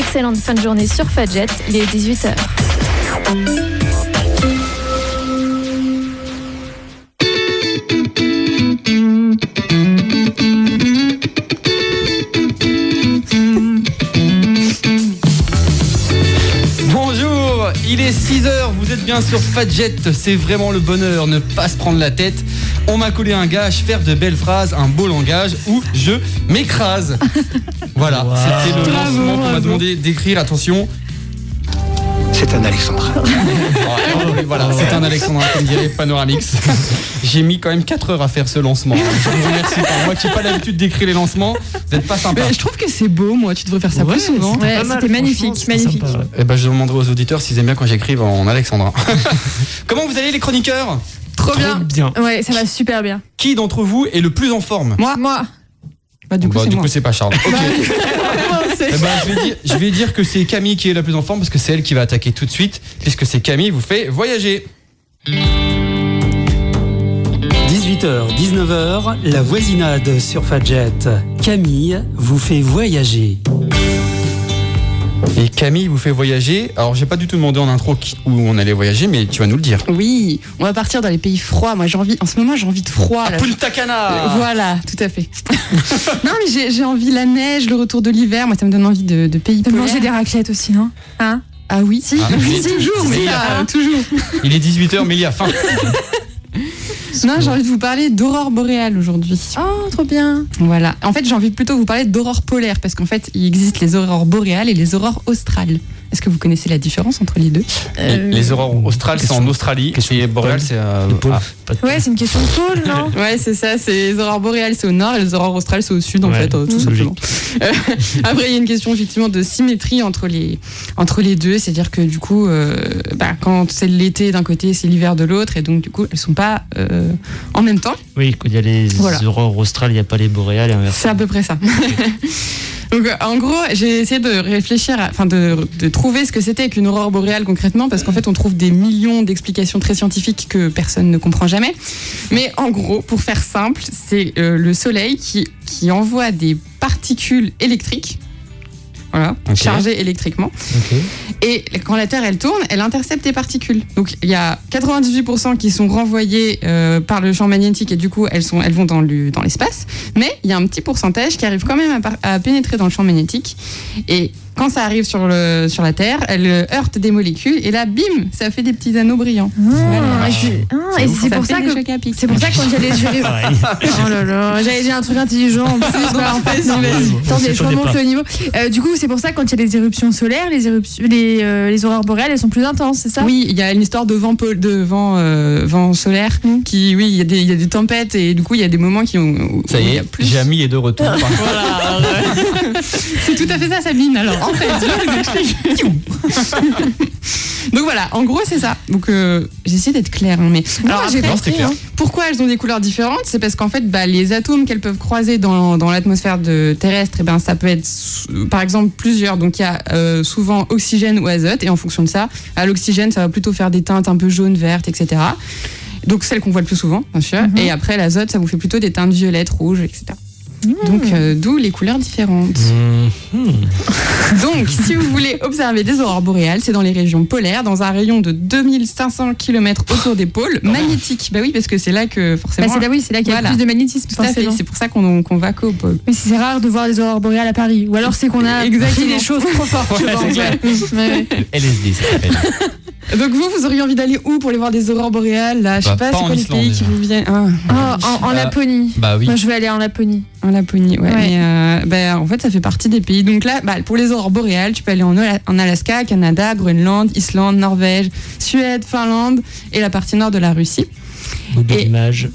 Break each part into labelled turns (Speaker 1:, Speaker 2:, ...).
Speaker 1: excellente fin de journée sur Fadjet, il est 18h.
Speaker 2: Bonjour, il est 6h, vous êtes bien sur Fadjet, c'est vraiment le bonheur, ne pas se prendre la tête. On m'a collé un gage, faire de belles phrases, un beau langage ou je m'écrase. Voilà, c'était le lancement qu'on m'a demandé d'écrire, attention.
Speaker 3: C'est un alexandrin.
Speaker 2: Voilà, c'est un alexandrin, comme dirait Panoramix. J'ai mis quand même 4 heures à faire ce lancement. Je vous remercie pas. Moi qui n'ai pas l'habitude d'écrire les lancements, vous n'êtes pas sympa.
Speaker 4: Je trouve que c'est beau, moi, tu devrais faire ça plus souvent.
Speaker 1: Ouais, c'était magnifique, magnifique.
Speaker 2: Je demanderai aux auditeurs s'ils aiment bien quand j'écrive en alexandrin. Comment vous allez les chroniqueurs ?
Speaker 4: Trop bien.
Speaker 1: Ouais, ça va super bien.
Speaker 2: Qui d'entre vous est le plus en forme ?
Speaker 4: Moi. Bah, du coup,
Speaker 2: c'est pas Charles. Ok. Je vais dire que c'est Camille qui est la plus en forme parce que c'est elle qui va attaquer tout de suite, puisque c'est Camille vous fait voyager.
Speaker 5: 18h, 19h, la voisinade sur Fadjet. Camille vous fait voyager.
Speaker 2: Et Camille vous fait voyager. Alors j'ai pas du tout demandé en intro où on allait voyager, mais tu vas nous le dire.
Speaker 4: Oui, on va partir dans les pays froids. Moi en ce moment j'ai envie de froid. Là.
Speaker 2: Punta Cana.
Speaker 4: Voilà, tout à fait. Non mais j'ai envie de la neige, le retour de l'hiver. Moi ça me donne envie de pays
Speaker 1: De
Speaker 4: polaires.
Speaker 1: manger des raclettes aussi, non ? Hein ?
Speaker 4: Ah oui, si.
Speaker 2: Toujours,
Speaker 4: mais toujours.
Speaker 2: Il est 18h, mais il y a faim.
Speaker 4: Non, j'ai envie de vous parler d'aurore boréale aujourd'hui.
Speaker 1: Oh, trop bien.
Speaker 4: Voilà. En fait, j'ai envie plutôt de vous parler d'aurore polaire parce qu'en fait, il existe les aurores boréales et les aurores australes. Est-ce que vous connaissez la différence entre les deux ?
Speaker 2: Les aurores australes, c'est en Australie. Et les boréales, c'est
Speaker 1: Ouais, c'est une question de pôle, non ?
Speaker 4: Ouais, c'est ça. C'est les aurores boréales, c'est au nord et les aurores australes, c'est au sud, en fait, tout simplement. Après, il y a une question effectivement de symétrie entre les deux. C'est-à-dire que du coup, quand c'est l'été d'un côté, c'est l'hiver de l'autre. Et donc, du coup, elles sont pas en même temps.
Speaker 6: Oui, quand il y a les aurores australes, il n'y a pas les boréales et inversement.
Speaker 4: C'est à peu près ça. Donc en gros, j'ai essayé de réfléchir, de trouver ce que c'était qu'une aurore boréale concrètement, parce qu'en fait on trouve des millions d'explications très scientifiques que personne ne comprend jamais. Mais en gros, pour faire simple, c'est le soleil qui envoie des particules électriques, chargées électriquement. Et quand la Terre elle tourne, elle intercepte les particules. Donc il y a 98% qui sont renvoyés par le champ magnétique et du coup elles vont dans l'espace. Mais il y a un petit pourcentage qui arrive quand même à pénétrer dans le champ magnétique. Et quand ça arrive sur la Terre, elle heurte des molécules et là, bim, ça fait des petits anneaux brillants.
Speaker 1: Et c'est pour ça que quand j'allais gérer... Oh là là, j'allais dire un truc intelligent en plus. Attendez, je remonte le niveau. Du coup, c'est pour ça que quand il y a les éruptions solaires, les aurores boréales, elles sont plus intenses, c'est ça ?
Speaker 4: Oui, il y a une histoire de vent solaire qui, oui, il y a des tempêtes et du coup, il y a des moments où
Speaker 2: ça y est, Jamie est de retour.
Speaker 4: Voilà. C'est tout à fait ça, Sabine. Alors, en fait, je vous explique. Donc voilà, en gros, c'est ça. Donc, j'essaie d'être claire. Mais alors, après, pourquoi elles ont des couleurs différentes ? C'est parce qu'en fait, les atomes qu'elles peuvent croiser dans l'atmosphère terrestre, ça peut être, par exemple, plusieurs. Donc, il y a souvent oxygène ou azote. Et en fonction de ça, à l'oxygène, ça va plutôt faire des teintes un peu jaunes, vertes, etc. Donc, celles qu'on voit le plus souvent, bien sûr. Et après, l'azote, ça vous fait plutôt des teintes violettes, rouges, etc. Donc, d'où les couleurs différentes. Donc, si vous voulez observer des aurores boréales, c'est dans les régions polaires, dans un rayon de 2500 km autour des pôles magnétiques. Bah oui, parce que c'est là que forcément.
Speaker 1: C'est là qu'il y a plus de magnétisme.
Speaker 4: Tout à fait. C'est pour ça qu'on va qu'au pôle.
Speaker 1: Mais c'est rare de voir des aurores boréales à Paris. Ou alors c'est qu'on a pris des choses trop fortes.
Speaker 6: LSD, ça s'appelle.
Speaker 4: Donc vous auriez envie d'aller où pour aller voir des aurores boréales là, je sais pas, c'est quoi les pays qui vous viennent
Speaker 1: en Laponie.
Speaker 2: Bah oui.
Speaker 1: Moi je vais aller en Laponie.
Speaker 4: En Laponie, ouais. Mais en fait ça fait partie des pays. Donc là, pour les aurores boréales, tu peux aller en Alaska, Canada, Groenland, Islande, Norvège, Suède, Finlande et la partie nord de la Russie.
Speaker 6: Belle image.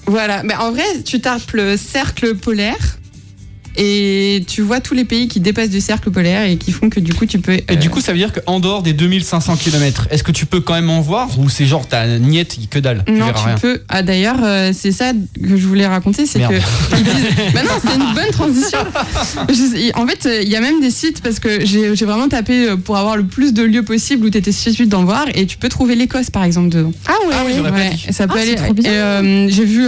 Speaker 4: Voilà, en vrai, tu tapes le cercle polaire. Et tu vois tous les pays qui dépassent du cercle polaire et qui font que du coup tu peux...
Speaker 2: Et du coup ça veut dire qu'en dehors des 2500 km, est-ce que tu peux quand même en voir ou c'est genre t'as niette que dalle?
Speaker 4: Non, tu peux. Ah d'ailleurs, c'est ça que je voulais raconter, c'est que... Ils disent... non, c'est une bonne transition. En fait, il y a même des sites, parce que j'ai vraiment tapé pour avoir le plus de lieux possible où tu étais susceptible d'en voir, et tu peux trouver l'Écosse par exemple dedans.
Speaker 1: Ah ouais,
Speaker 2: j'aurais pas dit.
Speaker 4: Ça peut aller.
Speaker 1: Trop bien.
Speaker 4: J'ai vu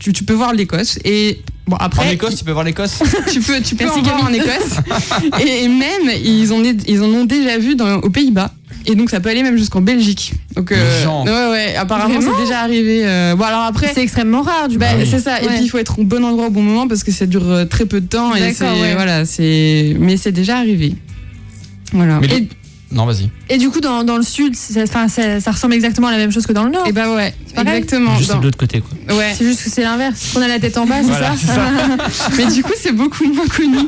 Speaker 4: tu peux voir l'Écosse et bon, après.
Speaker 2: En Écosse, tu peux voir l'Écosse.
Speaker 4: Tu peux en voir en Écosse. Et même, ils en ont déjà vu aux Pays-Bas. Et donc ça peut aller même jusqu'en Belgique. Donc ouais, apparemment c'est déjà arrivé. Bon alors après
Speaker 1: c'est extrêmement rare du coup.
Speaker 4: C'est ça. Ouais. Et puis il faut être au bon endroit au bon moment parce que ça dure très peu de temps. Et voilà, mais c'est déjà arrivé. Voilà.
Speaker 2: Non, vas-y.
Speaker 1: Et du coup, dans le sud, ça ressemble exactement à la même chose que dans le nord.
Speaker 4: Et bah ouais, exactement.
Speaker 6: Juste de l'autre côté, quoi.
Speaker 4: Ouais.
Speaker 1: C'est juste que c'est l'inverse. On a la tête en bas,
Speaker 2: voilà,
Speaker 1: c'est ça.
Speaker 4: Mais du coup, c'est beaucoup moins connu.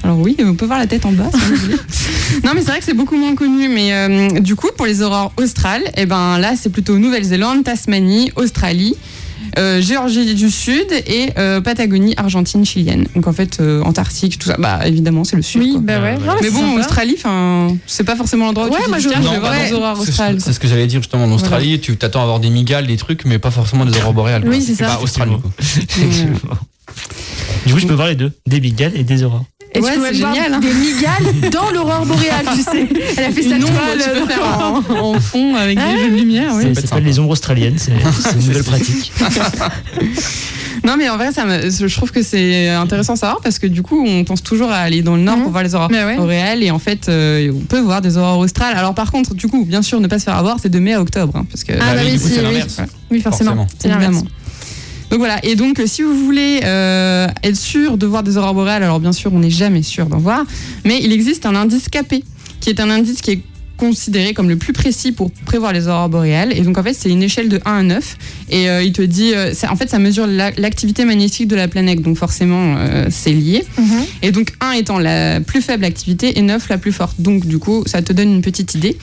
Speaker 4: Alors oui, on peut voir la tête en bas, si vous voulez. Non, mais c'est vrai que c'est beaucoup moins connu. Mais du coup, pour les aurores australes, là, c'est plutôt Nouvelle-Zélande, Tasmanie, Australie, Géorgie du Sud et Patagonie, Argentine, chilienne. Donc en fait, Antarctique, tout ça, bah évidemment, c'est le sud.
Speaker 1: Oui,
Speaker 4: quoi.
Speaker 1: bah ouais. Non,
Speaker 4: mais bon, sympa. Australie, c'est pas forcément l'endroit où tu te dis, tiens, je vais voir des aurores australes.
Speaker 2: C'est ce que j'allais dire justement. En Australie, tu t'attends à avoir des migales, des trucs, mais pas forcément des aurores boréales.
Speaker 1: Oui, c'est ça.
Speaker 2: Pas Australie.
Speaker 6: Du coup, je peux voir les deux, des migales et des aurores.
Speaker 1: Et tu peux génial, des migales dans l'aurore boréale, tu sais. Elle a fait sa
Speaker 4: toile en fond avec des jeux de lumière.
Speaker 6: Ça s'appelle les ombres australiennes, c'est une nouvelle pratique.
Speaker 4: Non, mais en vrai, je trouve que c'est intéressant à savoir parce que du coup, on pense toujours à aller dans le nord pour voir les aurores boréales et en fait, on peut voir des aurores australes. Alors par contre, du coup, bien sûr, ne pas se faire avoir, c'est de mai à octobre. Parce que,
Speaker 2: oui, c'est l'inverse.
Speaker 1: Oui, forcément. C'est l'inverse.
Speaker 4: Donc voilà, et donc si vous voulez être sûr de voir des aurores boréales, alors bien sûr on n'est jamais sûr d'en voir, mais il existe un indice CAPE, qui est un indice qui est considéré comme le plus précis pour prévoir les aurores boréales. Et donc en fait c'est une échelle de 1 à 9 et il te dit, en fait ça mesure l'activité magnétique de la planète, donc forcément c'est lié. Et donc 1 étant la plus faible activité et 9 la plus forte, donc du coup ça te donne une petite idée.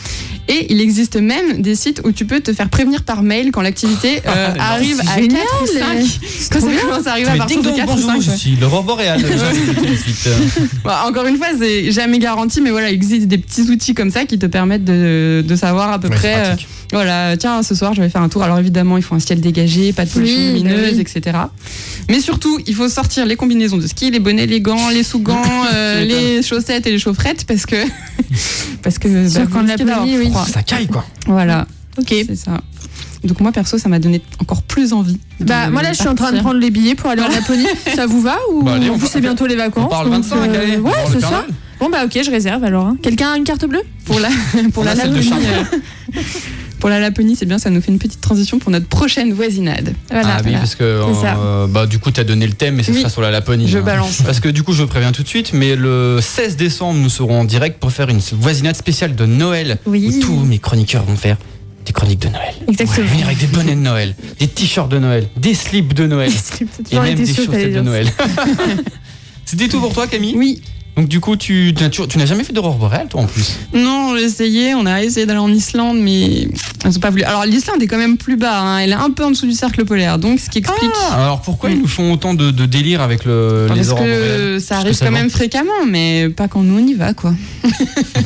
Speaker 4: Et il existe même des sites où tu peux te faire prévenir par mail quand l'activité arrive à 4 ou 5, quand ça commence à arriver à partir de 4 ou 5.
Speaker 2: L'aurore boréale.
Speaker 4: Encore une fois, c'est jamais garanti, mais voilà, il existe des petits outils comme ça qui te permettent de savoir à peu près. Voilà, tiens, ce soir je vais faire un tour. Alors évidemment, il faut un ciel dégagé, pas de pollution lumineuse, etc. Mais surtout, il faut sortir les combinaisons de ski, les bonnets, les gants, les sous-gants, les chaussettes et les chaufferettes parce que
Speaker 1: quand la pluie,
Speaker 2: ça caille quoi.
Speaker 4: Voilà. Ok. C'est ça. Donc moi perso ça m'a donné encore plus envie.
Speaker 1: Moi là je suis en train de prendre les billets pour aller en Laponie. Ça vous va ou en plus c'est bientôt les vacances.
Speaker 2: On parle 25 allez.
Speaker 1: Ouais, c'est ça. Bon bah ok, je réserve alors. Quelqu'un a une carte bleue
Speaker 4: pour la Laponie. Pour la Laponie, c'est bien, ça nous fait une petite transition pour notre prochaine voisinade.
Speaker 2: Voilà, oui, parce que du coup, tu as donné le thème, mais ça sera sur la Laponie.
Speaker 4: Je balance.
Speaker 2: Parce que du coup, je préviens tout de suite, mais le 16 décembre, nous serons en direct pour faire une voisinade spéciale de Noël. Où tous mes chroniqueurs vont faire des chroniques de Noël.
Speaker 1: Exactement.
Speaker 2: Venir avec des bonnets de Noël, des t-shirts de Noël, des slips de Noël. Et même des chaussettes de Noël. C'était tout pour toi, Camille ?
Speaker 4: Oui.
Speaker 2: Donc du coup, tu n'as jamais fait d'aurore boréale, toi, en plus ?
Speaker 4: Non, j'ai essayé. On a essayé d'aller en Islande, mais on n'a pas voulu. Alors l'Islande est quand même plus bas. Hein. Elle est un peu en dessous du cercle polaire, donc ce qui explique.
Speaker 2: Alors pourquoi ils nous font autant de délire avec les aurores boréales ?
Speaker 4: Parce que ça arrive quand même fréquemment, mais pas quand nous on y va, quoi.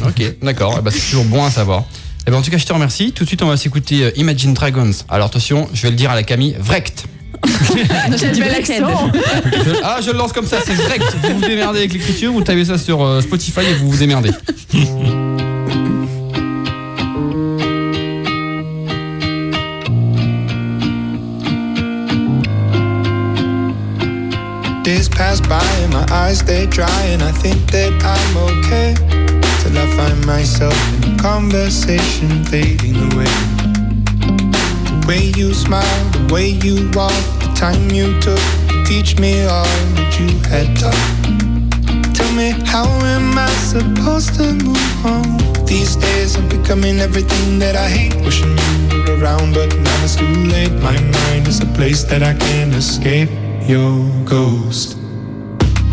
Speaker 2: Ok, d'accord. C'est toujours bon à savoir. En tout cas, je te remercie. Tout de suite, on va s'écouter Imagine Dragons. Alors attention, je vais le dire à la Camille, Vrecht.
Speaker 1: J'ai du bel accent.
Speaker 2: Je le lance comme ça, c'est Vrecht. Vous vous démerdez avec l'écriture, vous tapez ça sur Spotify et vous vous démerdez.
Speaker 7: Days pass by and my eyes stay dry and I think that I'm okay till I find myself in a conversation fading away. The way you smile, the way you walk, the time you took to teach me all that you had taught. Tell me, how am I supposed to move on? These days I'm becoming everything that I hate. Wishing you were around, but now it's too late. My mind is a place that I can't escape your ghost.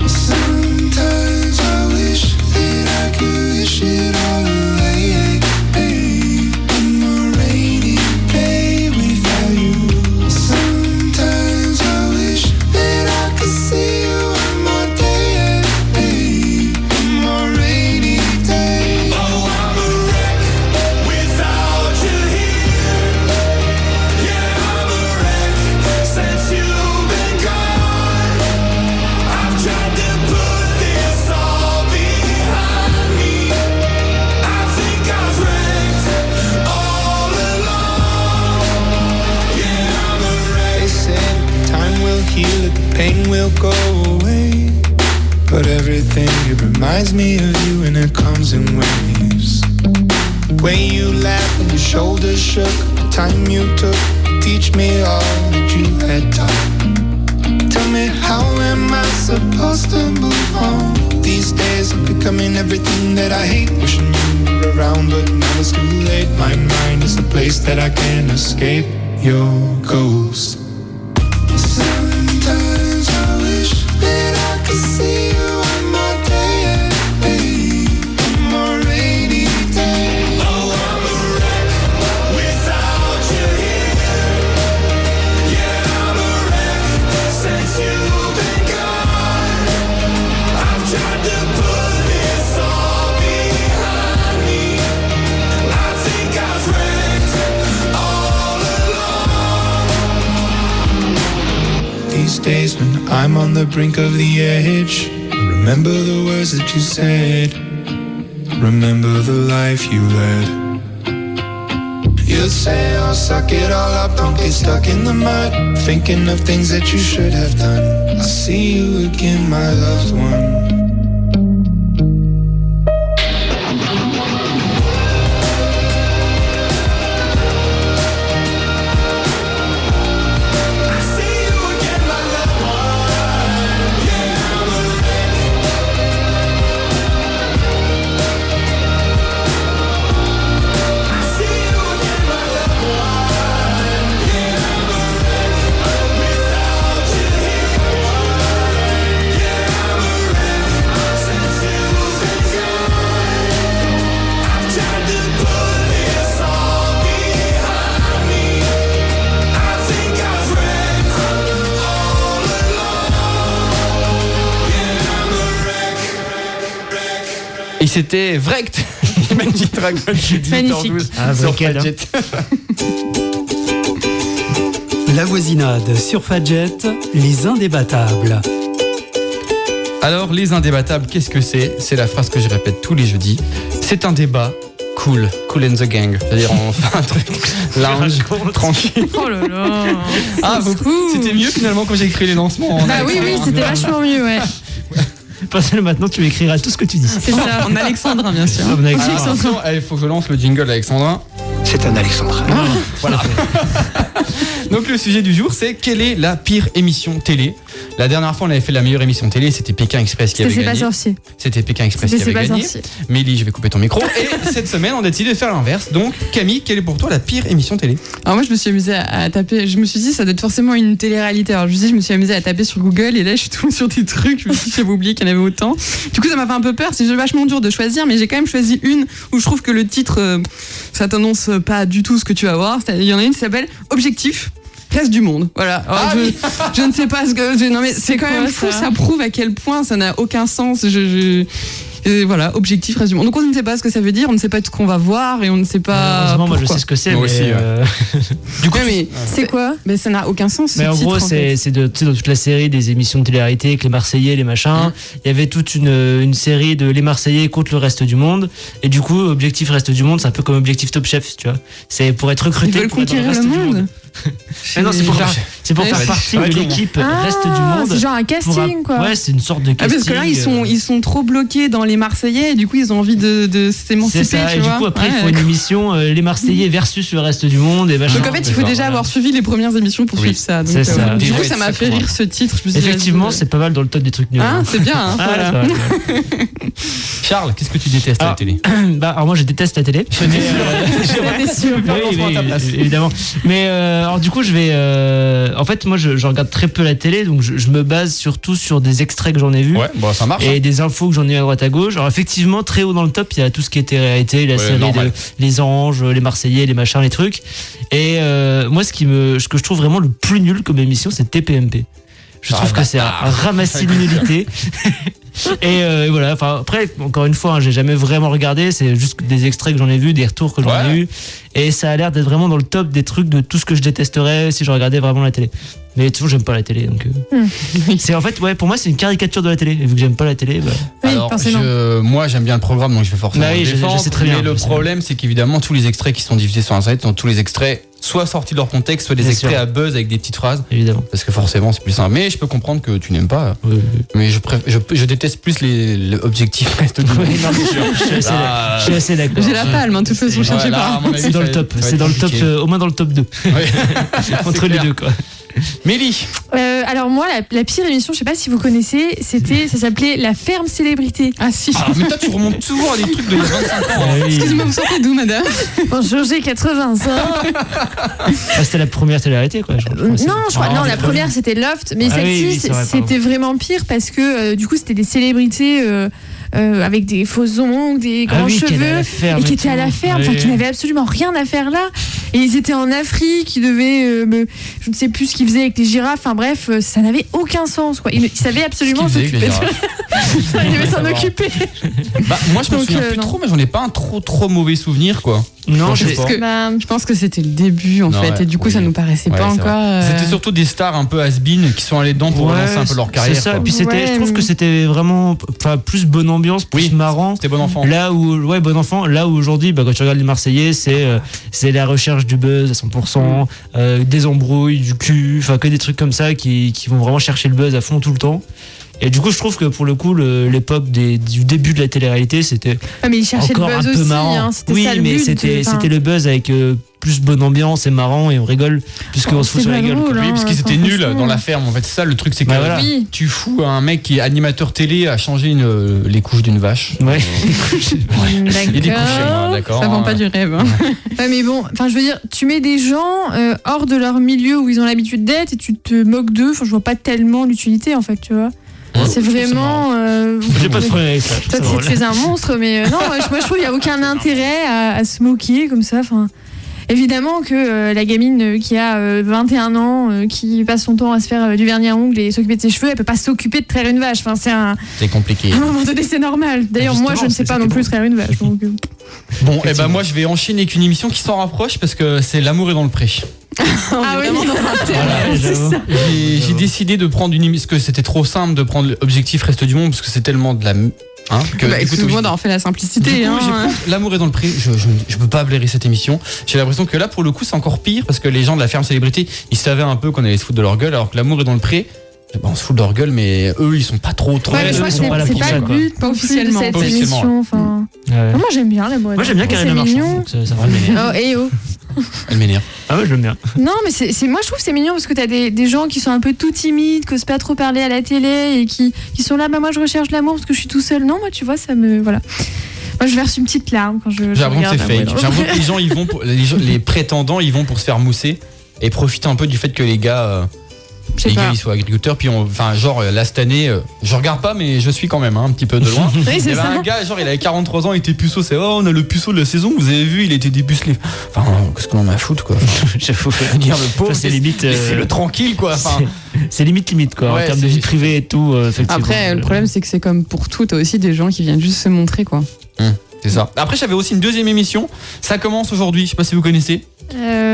Speaker 7: Sometimes I wish that I could wish it all away. pain will go away. But everything, it reminds me of you, and it comes in waves. The way you laughed when your shoulders shook, the time you took to teach me all that you had taught. Tell me, how am I supposed to move on? These days I'm becoming everything that I hate. Wishing you were around, but now it's too late. My mind is the place that I can't escape your ghost. Sometimes I wish that I could see you on my day, on my rainy day. Oh, I'm a wreck without you here. Yeah, I'm a wreck since you've been gone. I've tried to put this all behind me. I think I've wrecked all along. These days when I'm on the brink of the edge, remember the words that you said. Remember the life you led. You'd say, oh, suck it all up, don't get stuck in the mud, thinking of things that you should have done. I'll see you again, my loved one.
Speaker 2: Et c'était Wrecked, Imagine Dragons, 18h12 sur Fadjet.
Speaker 5: La voisinade sur Fadjet, les indébattables.
Speaker 2: Alors, les indébattables, qu'est-ce que c'est ? C'est la phrase que je répète tous les jeudis. C'est un débat cool and the gang. C'est-à-dire, on fait un truc lounge, tranquille.
Speaker 1: Oh là là.
Speaker 2: Ah, c'était mieux finalement quand j'ai écrit les lancements.
Speaker 1: Ah oui, c'était vachement mieux, ouais.
Speaker 6: Parce que maintenant, tu écriras tout ce que tu dis.
Speaker 1: C'est ça, en alexandrin, bien sûr.
Speaker 2: Il faut que je lance le jingle alexandrin.
Speaker 3: C'est un alexandrin.
Speaker 2: Ah, voilà. Donc le sujet du jour, c'est quelle est la pire émission télé ? La dernière fois, on avait fait la meilleure émission télé, c'était Pékin Express qui avait gagné.
Speaker 1: C'est pas sorcier.
Speaker 2: C'était Pékin Express qui avait gagné. Mélie, je vais couper ton micro. Et cette semaine, on a décidé de faire l'inverse. Donc Camille, quelle est pour toi la pire émission télé ?
Speaker 4: Alors moi, je me suis amusée à taper. Je me suis dit, ça doit être forcément une télé-réalité. Alors je me suis amusée à taper sur Google et là, je suis tombée sur des trucs. Je me suis dit, j'avais oublié qu'il y en avait autant. Du coup, ça m'a fait un peu peur. C'est vachement dur de choisir, mais j'ai quand même choisi une où je trouve que le titre, ça t'annonce pas du tout ce que tu vas voir. Il y en a une qui s'appelle Objectif. Reste du monde, voilà. Alors, je ne sais pas ce que. Non, mais c'est quand même fou, ça prouve à quel point ça n'a aucun sens. Voilà, objectif, reste du monde. Donc on ne sait pas ce que ça veut dire, on ne sait pas ce qu'on va voir et on ne sait pas.
Speaker 6: Moi je sais ce que c'est,
Speaker 2: moi
Speaker 6: mais.
Speaker 2: Aussi,
Speaker 4: Du coup, mais
Speaker 1: c'est quoi ?
Speaker 4: Mais ça n'a aucun sens.
Speaker 6: Mais en gros, c'est dans toute la série des émissions de télé-réalité avec les Marseillais, les machins. Il y avait toute une série de les Marseillais contre le reste du monde. Et du coup, objectif reste du monde, c'est un peu comme objectif Top Chef, tu vois. C'est pour être recruté.
Speaker 4: Ils veulent conquérir le monde.
Speaker 6: Mais non, c'est pour faire partie de l'équipe reste du monde.
Speaker 1: C'est genre un casting, quoi.
Speaker 6: Ouais, c'est une sorte de casting.
Speaker 4: Parce que là, ils sont trop bloqués dans les Marseillais et du coup, ils ont envie de s'émanciper.
Speaker 6: C'est ça,
Speaker 4: tu
Speaker 6: et
Speaker 4: vois.
Speaker 6: du coup, après, il faut une émission les Marseillais versus le reste du monde. Et
Speaker 4: donc en fait, il faut déjà avoir suivi les premières émissions pour suivre ça. Donc,
Speaker 6: c'est ça.
Speaker 4: Du coup, ça m'a fait rire ce titre. Je me suis dit,
Speaker 6: effectivement, c'est pas mal dans le top des trucs nuls.
Speaker 4: Ah, c'est bien. Hein, voilà.
Speaker 2: Charles, qu'est-ce que tu détestes à la télé ?
Speaker 6: Alors moi, je déteste la télé. Évidemment. Mais alors du coup, je vais. En fait, moi, je regarde très peu la télé, donc je me base surtout sur des extraits que j'en ai vus.
Speaker 2: Ouais, bon, ça marche.
Speaker 6: Et des infos que j'en ai à droite à gauche. Alors effectivement, très haut dans le top, il y a tout ce qui était réalité, la série les Anges, les Marseillais, les machins, les trucs. Et moi, ce que je trouve vraiment le plus nul comme émission, c'est TPMP. Je trouve que c'est un ramassis de nullité. Et voilà, enfin après encore une fois, j'ai jamais vraiment regardé, c'est juste des extraits que j'en ai vus, des retours que j'en ai eu, et ça a l'air d'être vraiment dans le top des trucs de tout ce que je détesterais si je regardais vraiment la télé. Mais toujours j'aime pas la télé, donc c'est en fait pour moi c'est une caricature de la télé, et vu que j'aime pas la télé,
Speaker 2: alors moi j'aime bien le programme, donc je vais forcément le défendre.
Speaker 6: Je sais très bien,
Speaker 2: mais le problème c'est qu'évidemment tous les extraits qui sont diffusés sur internet, tous les extraits soit sortis de leur contexte, soit des extraits à buzz avec des petites phrases.
Speaker 6: Évidemment.
Speaker 2: Parce que forcément, c'est plus simple. Mais je peux comprendre que tu n'aimes pas.
Speaker 6: Oui.
Speaker 2: Mais je déteste plus les objectifs restent du monde.
Speaker 6: Je suis assez d'accord.
Speaker 4: J'ai la palme, de toute façon, cherchez pas.
Speaker 6: C'est dans le top. C'est dans le top, au moins dans le top 2. Entre les deux, quoi.
Speaker 2: Mélie.
Speaker 1: Alors moi, la pire émission, je sais pas si vous connaissez, ça s'appelait La Ferme Célébrité.
Speaker 4: Ah si.
Speaker 2: Mais toi, tu remontes toujours à des trucs de 25 ans.
Speaker 4: Excusez-moi, vous sortez d'où, madame?
Speaker 1: Bonjour, j'ai 85.
Speaker 6: C'était la première télé-réalité, quoi.
Speaker 1: Non, la première c'était Loft, mais celle-ci c'était vraiment pire parce que du coup c'était des célébrités avec des faux ongles, des grands cheveux et qui étaient à la ferme, qui n'avaient absolument rien à faire là. Et ils étaient en Afrique, ils devaient, je ne sais plus ce qu'ils faisaient avec les girafes. Enfin bref, ça n'avait aucun sens, quoi. Ils savaient absolument s'occuper. Ils devaient s'en occuper.
Speaker 2: Moi je me souviens plus trop, mais j'en ai pas un trop mauvais souvenir, quoi.
Speaker 6: Non,
Speaker 4: je pense que c'était le début en fait, et du coup ça nous paraissait pas encore.
Speaker 2: C'était surtout des stars un peu has-been qui sont allés dedans pour relancer un peu leur carrière.
Speaker 6: C'est ça. Et puis je trouve que c'était vraiment, plus bonne ambiance, plus marrant.
Speaker 2: C'était bon enfant.
Speaker 6: Là où bon enfant. Là où aujourd'hui, quand tu regardes les Marseillais, c'est la recherche du buzz à 100%, des embrouilles, du cul, que des trucs comme ça qui vont vraiment chercher le buzz à fond tout le temps. Et du coup, je trouve que pour le coup, l'époque du début de la télé-réalité, c'était
Speaker 1: mais il cherchait
Speaker 6: encore
Speaker 1: le buzz
Speaker 6: un peu
Speaker 1: aussi,
Speaker 6: marrant.
Speaker 1: Oui,
Speaker 6: mais c'était le buzz avec plus bonne ambiance et marrant et on rigole plus qu'on se fout sur la gueule.
Speaker 2: Oui, parce qu'ils étaient nuls dans la ferme. En fait, c'est ça le truc, c'est que tu fous un mec qui est animateur télé à changer les couches d'une vache.
Speaker 6: Ouais.
Speaker 2: Il y a des couches, d'accord.
Speaker 4: Ça vend pas du rêve.
Speaker 1: Mais bon, je veux dire, tu mets des gens hors de leur milieu où ils ont l'habitude d'être et tu te moques d'eux. Je vois pas tellement l'utilité en fait, tu vois. C'est vraiment.
Speaker 6: J'ai pas de problème avec ça.
Speaker 1: Toi, tu es un monstre, mais non, moi je trouve qu'il n'y a aucun intérêt à se moquer comme ça. Évidemment que la gamine qui a 21 ans, qui passe son temps à se faire du vernis à ongles et s'occuper de ses cheveux, elle peut pas s'occuper de traire une vache.
Speaker 2: C'est compliqué.
Speaker 1: À un moment donné, c'est normal. D'ailleurs, moi, je ne sais pas non plus traire une vache. Donc...
Speaker 2: Bon, moi, je vais enchaîner avec une émission qui s'en rapproche parce que c'est L'amour est dans le pré. J'ai décidé de prendre une émission parce que c'était trop simple de prendre l'objectif Reste du Monde parce que c'est tellement de la
Speaker 4: tout le monde en fait la simplicité.
Speaker 2: L'amour est dans le pré. Je peux pas blairer cette émission. J'ai l'impression que là pour le coup c'est encore pire parce que les gens de la ferme célébrité ils savaient un peu qu'on allait se foutre de leur gueule alors que L'amour est dans le pré. On se fout de leur gueule, mais eux ils sont pas trop.
Speaker 1: Je crois que c'est pas le but, pas officiellement. Cette émission. Moi j'aime bien L'amour.
Speaker 6: Moi j'aime bien Karine Marchand. Ça va m'énerver.
Speaker 2: Elle m'énerve.
Speaker 6: Ah ouais, je l'aime bien.
Speaker 1: Non, mais moi je trouve que c'est mignon parce que t'as des gens qui sont un peu tout timides, qui osent pas trop parler à la télé et qui sont là, moi je recherche l'amour parce que je suis tout seul. Non, moi tu vois, ça me. Voilà. Moi je verse une petite larme quand je.
Speaker 2: J'ai l'impression que c'est fake. J'ai l'impression que les gens ils vont les prétendants ils vont pour se faire mousser et profiter un peu du fait que les gars. Gars ils soient agriculteurs puis là cette année je regarde pas mais je suis quand même un petit peu de loin.
Speaker 1: Oui, il y avait
Speaker 2: un gars il avait 43 ans il était puceau on a le puceau de la saison vous avez vu il était dépucelé qu'est-ce qu'on en a à foutre quoi.
Speaker 6: J'avoue
Speaker 2: dire le pauvre
Speaker 6: c'est limite
Speaker 2: laissez-le tranquille quoi
Speaker 6: c'est limite quoi en termes de vie privée et tout effectivement.
Speaker 4: Après le problème c'est que c'est comme pour tout t'as aussi des gens qui viennent juste se montrer quoi.
Speaker 2: C'est ça. Après j'avais aussi une deuxième émission ça commence aujourd'hui je sais pas si vous connaissez.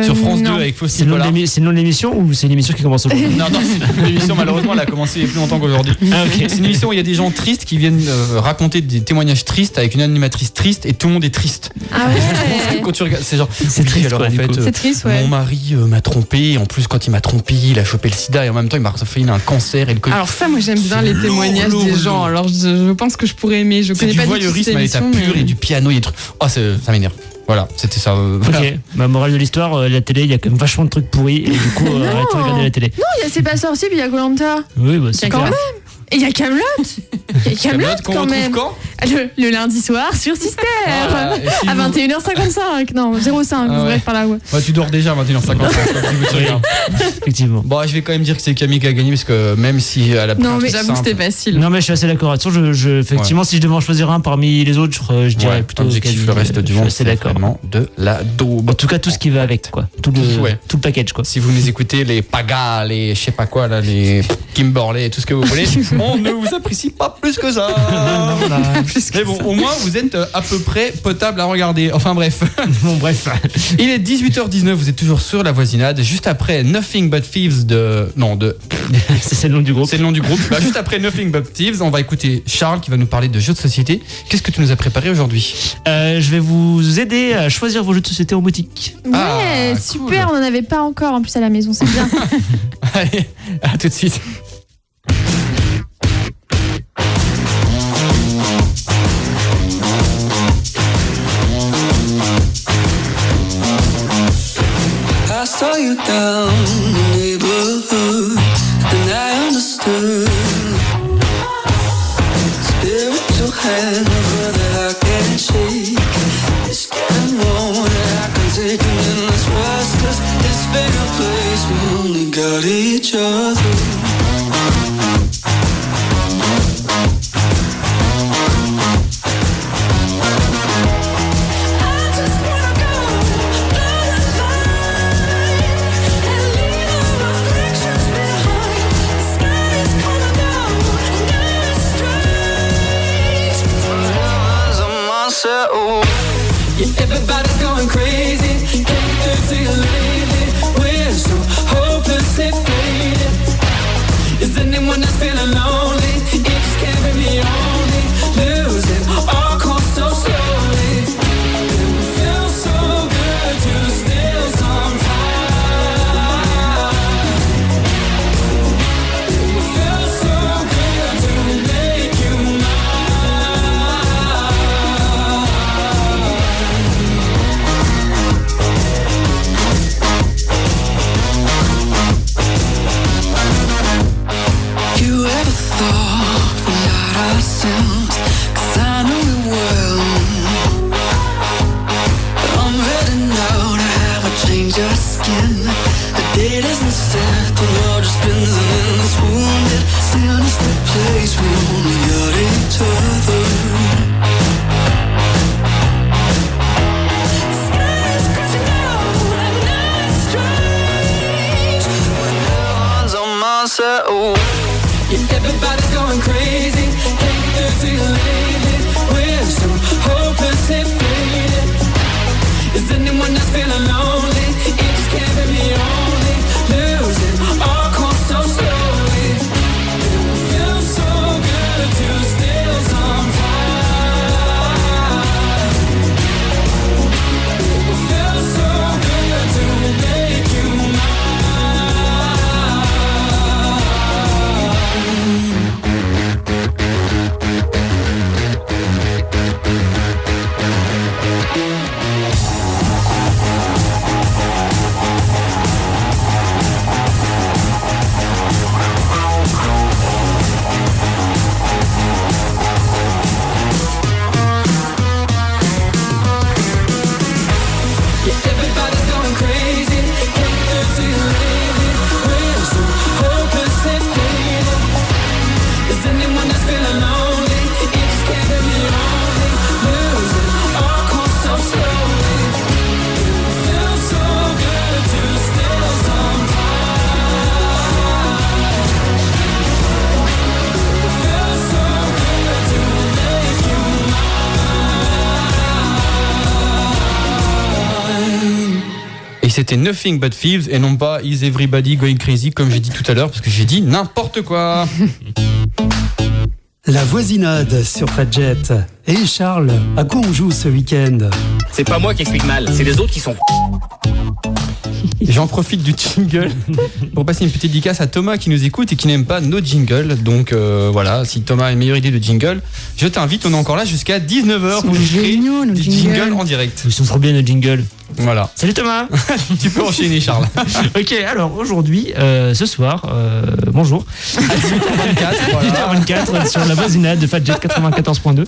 Speaker 2: Sur France 2 avec Faustine Bollard.
Speaker 6: C'est le nom de l'émission ou c'est une émission qui commence aujourd'hui?
Speaker 2: Non, c'est une émission malheureusement elle a commencé il y a plus longtemps qu'aujourd'hui. C'est une émission où il y a des gens tristes qui viennent raconter des témoignages tristes avec une animatrice triste et tout le monde est triste.
Speaker 1: Ah ouais.
Speaker 2: Quand tu regardes, c'est genre
Speaker 6: c'est triste
Speaker 2: alors en fait
Speaker 1: c'est triste, ouais.
Speaker 2: Mon mari m'a trompé et en plus quand il m'a trompé il a chopé le sida et en même temps il m'a fait un cancer et le Covid.
Speaker 4: Alors ça moi j'aime bien les témoignages des gens. Alors je pense que je pourrais aimer. Je connais pas du tout cette émission.
Speaker 2: C'est du voyeurisme à l'état pur et du piano et des trucs. Ça m'énerve. Voilà, c'était ça. Voilà.
Speaker 6: Ok, morale de l'histoire, la télé, il y a quand même vachement de trucs pourris et du coup, arrêtez de regarder la télé.
Speaker 1: Non, il y a C'est pas sorcier, puis il y a Koh-Lanta.
Speaker 6: Oui, c'est
Speaker 1: quand même. Et il y a Kaamelott. Il y a Kaamelott quand même.
Speaker 2: Quand
Speaker 1: le lundi soir sur Sister. À 21h55. Non, 05. Bref, par là. Ouais.
Speaker 2: Tu dors déjà à 21h55.
Speaker 6: Effectivement.
Speaker 2: Bon, je vais quand même dire que c'est Camille qui a gagné parce que même si elle a pris
Speaker 4: non, mais j'avoue, c'était facile.
Speaker 6: Non, mais je suis assez d'accord. Effectivement, si je devais en choisir un parmi les autres, je dirais plutôt
Speaker 2: Objectif le Reste du Monde.
Speaker 6: C'est d'accord.
Speaker 2: De la daube.
Speaker 6: En tout cas, tout ce qui va avec, quoi. Tout le package, quoi.
Speaker 2: Si vous nous écoutez, les Pagas, les je sais pas quoi, là, les Kimberley, tout ce que vous voulez, on ne vous apprécie pas plus que ça. Mais bon, au moins, vous êtes à peu près potable à regarder. Enfin bref.
Speaker 6: Bon, bref.
Speaker 2: Il est 18h19, vous êtes toujours sur La Voisinade. Juste après Nothing But Thieves
Speaker 6: C'est le nom du groupe.
Speaker 2: C'est le nom du groupe. Juste après Nothing But Thieves, on va écouter Charles qui va nous parler de jeux de société. Qu'est-ce que tu nous as préparé aujourd'hui ?
Speaker 6: Je vais vous aider à choisir vos jeux de société en boutique.
Speaker 1: Ouais, super, cool. On n'en avait pas encore en plus à la maison, c'est bien.
Speaker 2: Allez, à tout de suite.
Speaker 8: I saw you down the neighborhood, and I understood. Spiritual hand that I can't shake. It's getting more that I can take, and in this restless, this fatal place, we only got each other. Everybody's going crazy, can't get to you lately. We're so hopelessly faded. Is anyone else feeling lonely? It just can't be me only. Losing all course so slowly. It feels so good to steal some time. It feels so good to make you mine. You ever thought we lied ourselves? 'Cause I know we will. But I'm ready now to have a change of skin. The date isn't set, the world just spins, and in this wounded, sinister place, we only got each other. Skies crashing down, and now it's strange when no one's on my side. Oh. Yeah, everybody's going crazy, can't get through to you lately. We're so hopelessly faded. Is anyone else feeling lonely? It just can't be me only. Losing all course so slowly. It feels so good to steal some time. It feels so good to make you mine. Yeah, everybody's going crazy, can't get to you lately. We're so hopelessly faded. Is anyone else feeling lonely? It just can't be me only. Losing all course so slowly. It feels so good to steal some time. It feels so good to make you mine.
Speaker 2: Et c'était Nothing But Thieves et non pas Is Everybody Going Crazy comme j'ai dit tout à l'heure parce que j'ai dit n'importe quoi.
Speaker 5: La voisinade sur Fadjet. Et Charles, à quoi on joue ce week-end ?
Speaker 9: C'est pas moi qui explique mal, c'est les autres qui sont.
Speaker 2: J'en profite du jingle pour passer une petite dédicace à Thomas qui nous écoute et qui n'aime pas nos jingles. Donc voilà, si Thomas a une meilleure idée de jingle, je t'invite, on est encore là jusqu'à 19h pour créer des jingles en direct.
Speaker 6: Ils sont trop bien nos jingles.
Speaker 2: Voilà.
Speaker 6: Salut Thomas.
Speaker 2: Tu peux enchaîner Charles.
Speaker 6: Ok, alors aujourd'hui, ce soir, bonjour,
Speaker 2: à 18h24, voilà.
Speaker 6: 18h24 sur La Voisinade de Fadjet 94.2,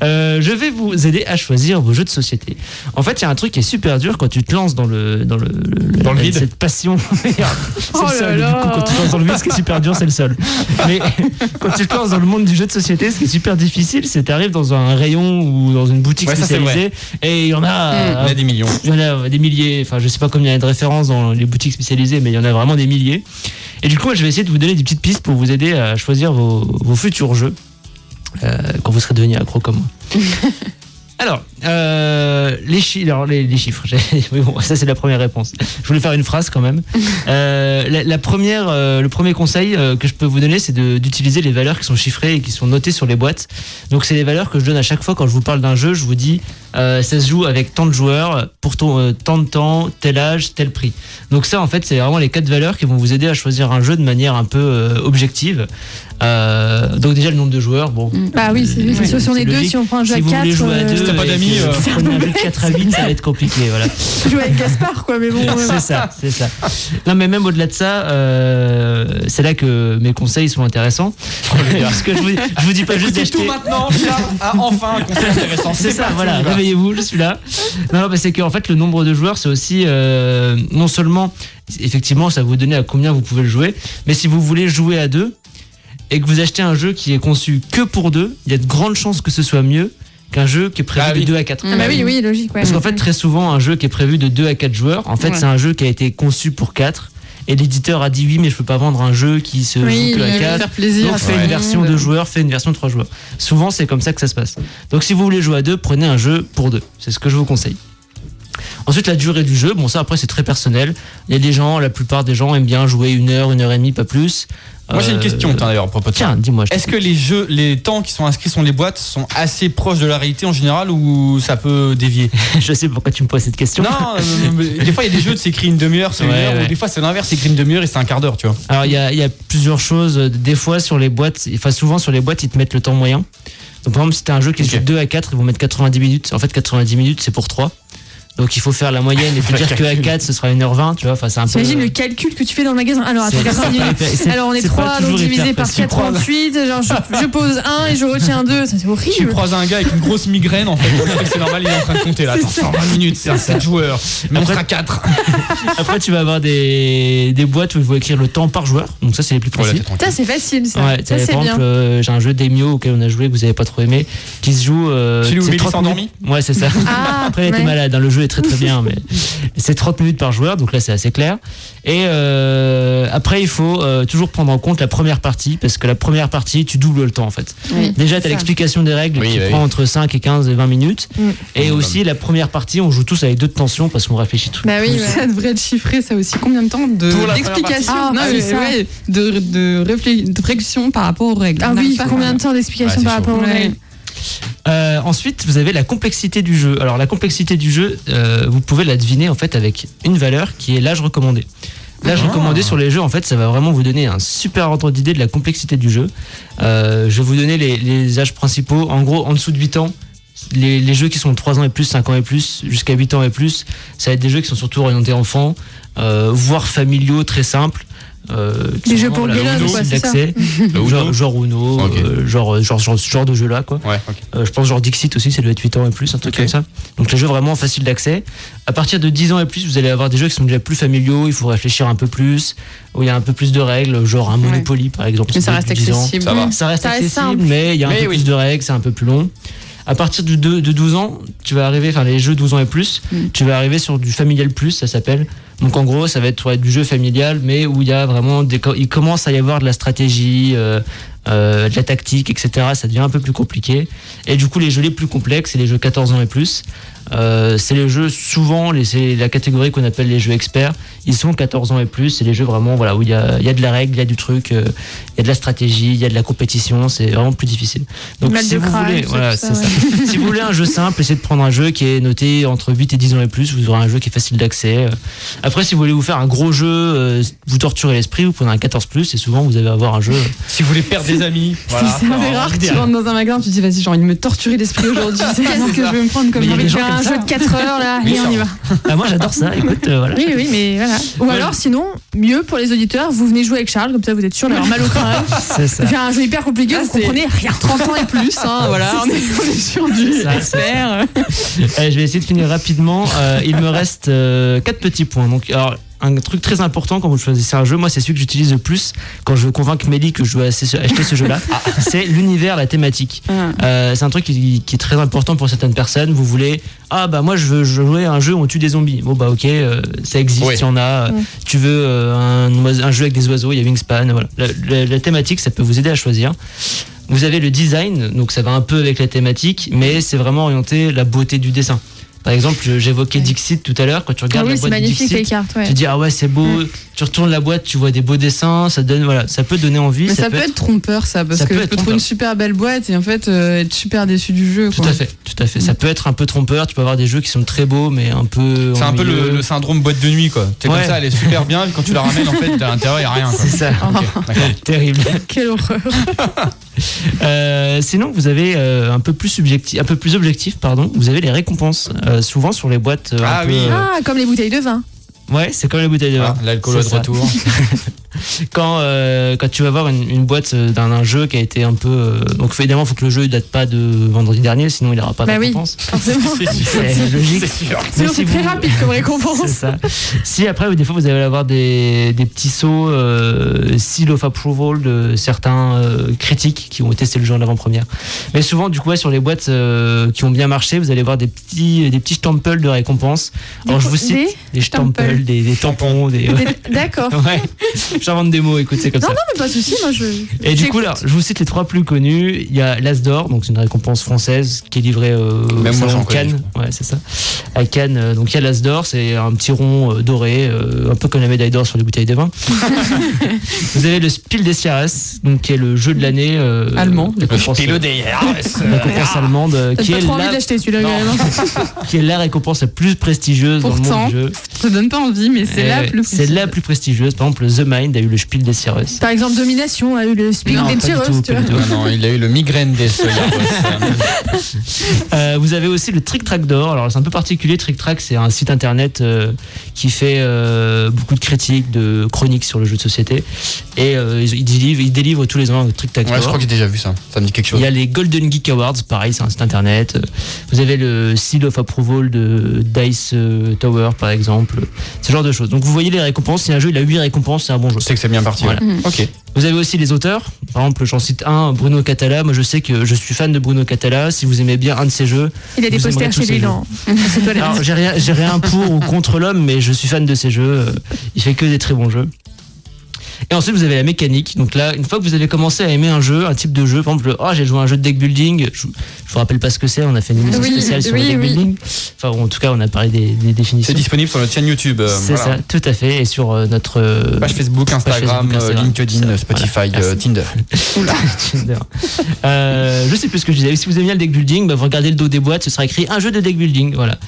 Speaker 6: je vais vous aider à choisir vos jeux de société. En fait, il y a un truc qui est super dur quand tu te lances dans le
Speaker 2: vide.
Speaker 6: Cette passion. C'est le seul. Du coup, quand tu te lances dans le vide, ce qui est super dur, c'est le seul. Mais quand tu te lances dans le monde du jeu de société, ce qui est super difficile, c'est que tu arrives dans un rayon ou dans une boutique spécialisée et il y en a...
Speaker 2: il y a des millions.
Speaker 6: Il y en a des milliers, enfin je sais pas combien il y a de références dans les boutiques spécialisées, mais il y en a vraiment des milliers. Et du coup, moi, je vais essayer de vous donner des petites pistes pour vous aider à choisir vos futurs jeux. quand vous serez devenu accro comme moi. Alors, les chiffres. Oui, bon, ça c'est la première réponse. Je voulais faire une phrase quand même. Le premier conseil que je peux vous donner, c'est d'utiliser les valeurs qui sont chiffrées et qui sont notées sur les boîtes. Donc c'est les valeurs que je donne à chaque fois quand je vous parle d'un jeu. Je vous dis, ça se joue avec tant de joueurs, pour tant de temps, tel âge, tel prix. Donc ça, en fait, c'est vraiment les 4 valeurs qui vont vous aider à choisir un jeu de manière un peu objective. Donc déjà le nombre de joueurs, bon.
Speaker 1: Bah oui, c'est si on est deux, si on prend un jeu à 4.
Speaker 6: Si vous voulez jouer à 2,
Speaker 2: t'as pas d'amis,
Speaker 6: prenez un jeu de 4 à 8, ça va être compliqué, voilà.
Speaker 1: Jouer avec Gaspard, quoi, mais bon.
Speaker 6: C'est ça. Non, mais même au-delà de ça, c'est là que mes conseils sont intéressants. Parce que je vous dis pas juste d'acheter.
Speaker 2: Tout maintenant, Charles a enfin un conseil intéressant.
Speaker 6: C'est ça, voilà. Réveillez-vous, je suis là. Non, mais c'est qu'en fait le nombre de joueurs, c'est aussi non seulement effectivement ça va vous donner à combien vous pouvez le jouer, mais si vous voulez jouer à 2 et que vous achetez un jeu qui est conçu que pour 2, il y a de grandes chances que ce soit mieux qu'un jeu qui est prévu de 2 à 4.
Speaker 1: Ah bah oui, logique. Ouais.
Speaker 6: Parce qu'en fait, très souvent, un jeu qui est prévu de 2 à 4 joueurs, en fait, c'est un jeu qui a été conçu pour 4. Et l'éditeur a dit oui, mais je peux pas vendre un jeu qui se joue que à 4.
Speaker 4: Faire plaisir.
Speaker 6: Donc, fais une version 2 joueurs, fais une version 3 joueurs. Souvent, c'est comme ça que ça se passe. Donc, si vous voulez jouer à 2, prenez un jeu pour 2. C'est ce que je vous conseille. Ensuite, la durée du jeu, bon, ça après, c'est très personnel. Il y a des gens, la plupart des gens aiment bien jouer 1 heure, 1 heure et demie, pas plus.
Speaker 2: Moi j'ai une question d'ailleurs à propos de ça.
Speaker 6: Tiens, dis-moi.
Speaker 2: Est-ce que les temps qui sont inscrits sur les boîtes sont assez proches de la réalité en général ou ça peut dévier?
Speaker 6: Je sais pourquoi tu me poses cette question.
Speaker 2: Non, des fois il y a des jeux c'est écrit une demi-heure, c'est 1 heure, ou des fois c'est l'inverse, c'est écrit une demi-heure et c'est un quart d'heure, tu vois.
Speaker 6: Alors il y a plusieurs choses. Des fois sur les boîtes, souvent sur les boîtes ils te mettent le temps moyen. Donc par exemple si t'as un jeu qui se joue 2 à 4, ils vont mettre 90 minutes. En fait 90 minutes c'est pour 3. Donc il faut faire la moyenne et te dire que à 4 ce sera 1h20, tu vois, enfin c'est un peu.
Speaker 1: T'imagines le calcul que tu fais dans le magasin. Alors attends, alors on est 3, donc divisé par 4,38, genre je pose 1 et je retiens 2, ça c'est horrible.
Speaker 2: Tu croises un gars avec une grosse migraine en fait, c'est normal, il est en train de compter là. Attends, 120 minutes, c'est un 7 joueurs, mais on sera 4.
Speaker 6: Après tu vas avoir des boîtes où il faut écrire le temps par joueur, donc ça c'est les plus précis.
Speaker 1: Ça c'est facile ça.
Speaker 6: Ouais, ça c'est par exemple, j'ai un jeu Demio auquel on a joué que vous avez pas trop aimé, qui se joue.
Speaker 2: Celui où Mélie s'est endormi.
Speaker 6: Ouais c'est ça. Après il était malade, le jeu est très bien, mais c'est 30 minutes par joueur, donc là c'est assez clair. Et après il faut toujours prendre en compte la première partie, parce que la première partie tu doubles le temps en fait. Déjà t'as l'explication des règles qui prend entre 5 et 15 et 20 minutes. Et aussi la première partie on joue tous avec 2 de tension parce qu'on réfléchit tout.
Speaker 4: Bah oui, ça devrait être chiffré ça aussi. Combien de temps d'explication, de réflexion par rapport aux règles.
Speaker 1: Ah oui, combien de temps d'explication par rapport aux règles.
Speaker 6: Ensuite, vous avez la complexité du jeu. Alors, la complexité du jeu, vous pouvez la deviner en fait avec une valeur qui est l'âge recommandé. L'âge recommandé sur les jeux, en fait, ça va vraiment vous donner un super ordre d'idée de la complexité du jeu. Je vais vous donner les âges principaux. En gros, en dessous de 8 ans, les jeux qui sont de 3 ans et plus, 5 ans et plus, jusqu'à 8 ans et plus, ça va être des jeux qui sont surtout orientés enfants, voire familiaux, très simples.
Speaker 1: Les jeux pour le quoi, c'est
Speaker 6: d'accès, genre Uno, genre de jeu là quoi.
Speaker 2: Ouais, okay.
Speaker 6: Je pense genre Dixit aussi, ça doit être 8 ans et plus, un truc comme ça. Donc les jeux vraiment faciles d'accès. À partir de 10 ans et plus, vous allez avoir des jeux qui sont déjà plus familiaux, il faut réfléchir un peu plus, où il y a un peu plus de règles, genre un Monopoly par exemple.
Speaker 4: Mais ça reste accessible.
Speaker 6: Ça reste accessible, mais il y a un peu plus de règles, c'est un peu plus long. À partir de 12 ans, tu vas arriver, enfin les jeux 12 ans et plus, tu vas arriver sur du familial plus, ça s'appelle. Donc en gros, ça va être du jeu familial, mais où il y a vraiment il commence à y avoir de la stratégie, de la tactique, etc. Ça devient un peu plus compliqué. Et du coup, les jeux les plus complexes, c'est les jeux 14 ans et plus. C'est les jeux souvent, c'est la catégorie qu'on appelle les jeux experts. Ils sont 14 ans et plus. C'est les jeux vraiment où il y a de la règle, il y a du truc, il y a de la stratégie, il y a de la compétition. C'est vraiment plus difficile. Donc si vous voulez, c'est ça. Si vous voulez un jeu simple, essayez de prendre un jeu qui est noté entre 8 et 10 ans et plus. Vous aurez un jeu qui est facile d'accès. Après, si vous voulez vous faire un gros jeu, vous torturez l'esprit, vous prenez un 14+, et souvent vous allez avoir un jeu.
Speaker 2: Si vous voulez perdre des amis, voilà.
Speaker 4: C'est rare que tu rentres dans un magasin, tu te dis vas-y, j'ai envie de me torturer l'esprit aujourd'hui. Qu'est-ce que je vais me prendre comme
Speaker 1: un jeu de 4 heures là, et on y va.
Speaker 6: Moi j'adore ça, écoute, voilà.
Speaker 1: Oui, mais voilà. Ou alors sinon, mieux pour les auditeurs, vous venez jouer avec Charles, comme ça vous êtes sûr d'avoir mal au crâne.
Speaker 6: C'est ça.
Speaker 1: Faire un jeu hyper compliqué, vous comprenez rien.
Speaker 4: 30 ans et plus, voilà, on est sur du expert.
Speaker 6: Je vais essayer de finir rapidement. Il me reste 4 petits points. Donc, alors, un truc très important quand vous choisissez un jeu, moi c'est celui que j'utilise le plus quand je veux convaincre Mélie que je dois acheter ce jeu-là, c'est l'univers, la thématique. C'est un truc qui est très important pour certaines personnes. Vous voulez, moi je veux jouer à un jeu où on tue des zombies. Bon bah ok, ça existe, il y en a. Tu veux un jeu avec des oiseaux, il y a Wingspan, voilà. La thématique, ça peut vous aider à choisir. Vous avez le design, donc ça va un peu avec la thématique, mais c'est vraiment orienté la beauté du dessin. Par exemple, j'évoquais Dixit tout à l'heure. Quand tu regardes la boîte de Dixit,
Speaker 1: les cartes,
Speaker 6: tu dis ah ouais c'est beau. Tu retournes la boîte, tu vois des beaux dessins, ça peut donner envie.
Speaker 4: Mais ça peut être trompeur parce que tu peux trouver une super belle boîte et en fait être super déçu du jeu.
Speaker 6: Tout à fait. Ça peut être un peu trompeur. Tu peux avoir des jeux qui sont très beaux mais un peu.
Speaker 2: C'est un peu le syndrome boîte de nuit quoi. T'es comme ça, elle est super bien. Quand tu la ramènes en fait à l'intérieur y a rien. Quoi.
Speaker 6: C'est ça. Okay, terrible.
Speaker 1: Quelle horreur.
Speaker 6: Sinon, vous avez un peu plus objectif, pardon. Vous avez les récompenses, souvent sur les boîtes.
Speaker 1: Comme les bouteilles de vin.
Speaker 6: Ouais, c'est comme les bouteilles de vin.
Speaker 2: L'alcool de retour.
Speaker 6: Quand tu vas voir une boîte d'un jeu qui a été un peu. Donc évidemment, il faut que le jeu ne date pas de vendredi dernier, sinon il n'aura pas de récompense.
Speaker 1: Oui, forcément.
Speaker 6: C'est logique.
Speaker 2: C'est sûr.
Speaker 1: Sinon, c'est très rapide comme récompense.
Speaker 6: C'est ça. Si après, des fois, vous allez avoir des petits sauts seal of approval de certains critiques qui ont testé le jeu en avant-première. Mais souvent, du coup, sur les boîtes qui ont bien marché, vous allez voir des petits stemples de récompenses. Alors, je vous cite des stemples, des tampons.
Speaker 1: D'accord.
Speaker 6: Ouais. J'invente des mots, écoute, c'est comme ça.
Speaker 1: Non, mais pas de souci, moi je.
Speaker 6: Et du coup, là, je vous cite les 3 plus connus. Il y a l'As d'Or, donc c'est une récompense française qui est livrée au salon de Cannes. Ouais, c'est ça. À Cannes, donc il y a l'As d'Or, c'est un petit rond doré, un peu comme la médaille d'or sur les bouteilles de vin. Vous avez le Spiel des Jahres, donc qui est le jeu de l'année
Speaker 4: allemand.
Speaker 2: Le Spiel des Jahres.
Speaker 6: Récompense allemande, qui est
Speaker 1: envie de l'acheter celui-là,
Speaker 6: qui est la récompense la plus prestigieuse dans le monde du jeu.
Speaker 4: Ça donne pas envie, mais c'est la plus prestigieuse.
Speaker 6: C'est la plus prestigieuse. Par exemple, The Mind a eu le Spiel des Jahres.
Speaker 1: Par exemple, Domination a eu le Spiel des Jahres.
Speaker 2: Non, il a eu le migraine des Jahres.
Speaker 6: Vous avez aussi le Trick Track d'or. Alors c'est un peu particulier. Trick Track, c'est un site internet qui fait beaucoup de critiques, de chroniques sur le jeu de société, et il délivre tous les ans un Trick Track d'or.
Speaker 2: Ouais, je crois que j'ai déjà vu ça. Ça me dit quelque chose.
Speaker 6: Il y a les Golden Geek Awards, pareil, c'est un site internet. Vous avez le Seal of Approval de Dice Tower, par exemple, ce genre de choses. Donc vous voyez les récompenses. Si un jeu il a 8 récompenses, c'est un bon jeu.
Speaker 2: C'est que c'est bien parti. Voilà. Ok.
Speaker 6: Vous avez aussi les auteurs. Par exemple, j'en cite un, Bruno Catala. Moi, je sais que je suis fan de Bruno Catala. Si vous aimez bien un de ses jeux,
Speaker 1: il a des posters chez lui dans ses toilettes.
Speaker 6: Alors, j'ai rien pour ou contre l'homme, mais je suis fan de ses jeux. Il fait que des très bons jeux. Et ensuite, vous avez la mécanique. Donc là, une fois que vous avez commencé à aimer un jeu, un type de jeu, par exemple, j'ai joué à un jeu de deck building. Je vous rappelle pas ce que c'est. On a fait une émission spéciale sur le deck building. Enfin, en tout cas, on a parlé des définitions.
Speaker 2: C'est disponible sur notre chaîne YouTube.
Speaker 6: C'est ça, tout à fait. Et sur notre
Speaker 2: page Facebook, Instagram, LinkedIn, Spotify, Tinder.
Speaker 6: Oula. Tinder. Je sais plus ce que je disais. Si vous aimez bien le deck building, vous regardez le dos des boîtes, ce sera écrit un jeu de deck building. Voilà.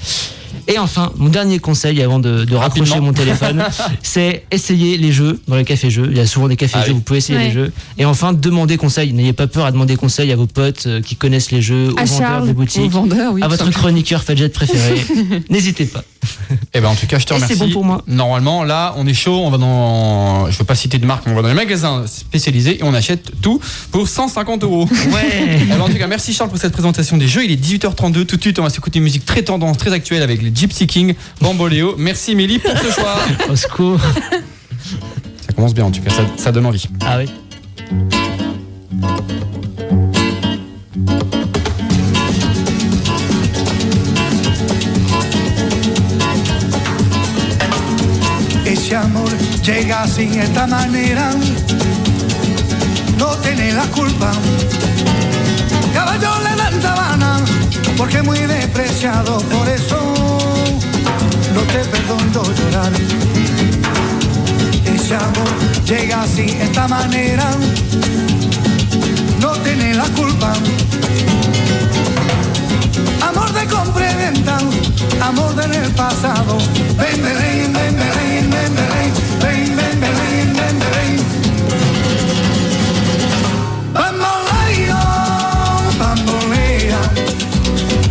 Speaker 6: Et enfin, mon dernier conseil avant de raccrocher mon téléphone, c'est essayer les jeux dans les cafés-jeux. Il y a souvent des cafés-jeux, vous pouvez essayer les jeux. Et enfin, demandez conseil. N'ayez pas peur à demander conseil à vos potes qui connaissent les jeux, aux vendeurs des boutiques, à votre chroniqueur Fadjet préféré. N'hésitez pas.
Speaker 2: Et en tout cas, je te remercie.
Speaker 6: C'est bon pour moi.
Speaker 2: Normalement, là, on est chaud. On va je veux pas citer de marque, mais on va dans les magasins spécialisés et on achète tout pour 150 €.
Speaker 6: Ouais.
Speaker 2: En tout cas, merci Charles pour cette présentation des jeux. Il est 18h32. Tout de suite, on va s'écouter une musique très tendance, très actuelle avec les Gypsy King, Bamboléo. Merci Mélie pour ce choix.
Speaker 6: Au secours.
Speaker 2: Ça commence bien en tout cas, ça donne envie.
Speaker 6: Ah oui.
Speaker 10: Ese amor llega sin esta manera, no tiene la culpa. Caballo le dan sabana, porque es muy despreciado, por eso no te perdono llorar. Ese amor llega así, esta manera, no tiene la culpa. Amor de compra y venta, amor del pasado. Ven, ven, ven, ven, ven, ven, ven, ven, ven, ven, ven, ven, ven. Bambolea,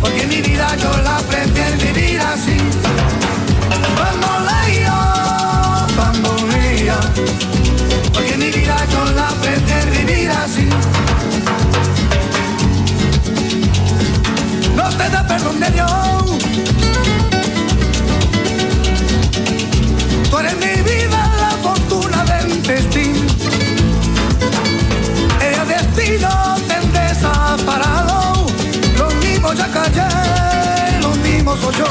Speaker 10: porque mi vida yo la prefiero vivir así. Bambolea, porque mi vida yo la prefiero vivir así. No te da perdón de Dios. Tú eres mi vida, la fortuna del destino. El destino te han desaparado. Los mismos ya callé, los mismos soy yo.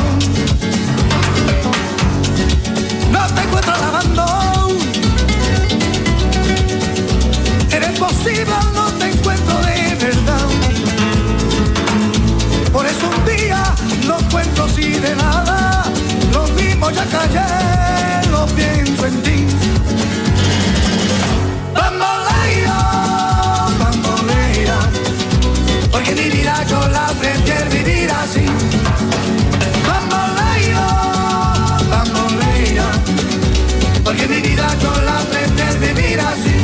Speaker 10: No te encuentro lavando. Eres posible, no te encuentro de calle lo pienso en ti. Bamboleo, bamboleo, porque mi vida yo la prefiero vivir así. Bamboleo, bamboleo, porque mi vida yo la prefiero vivir así.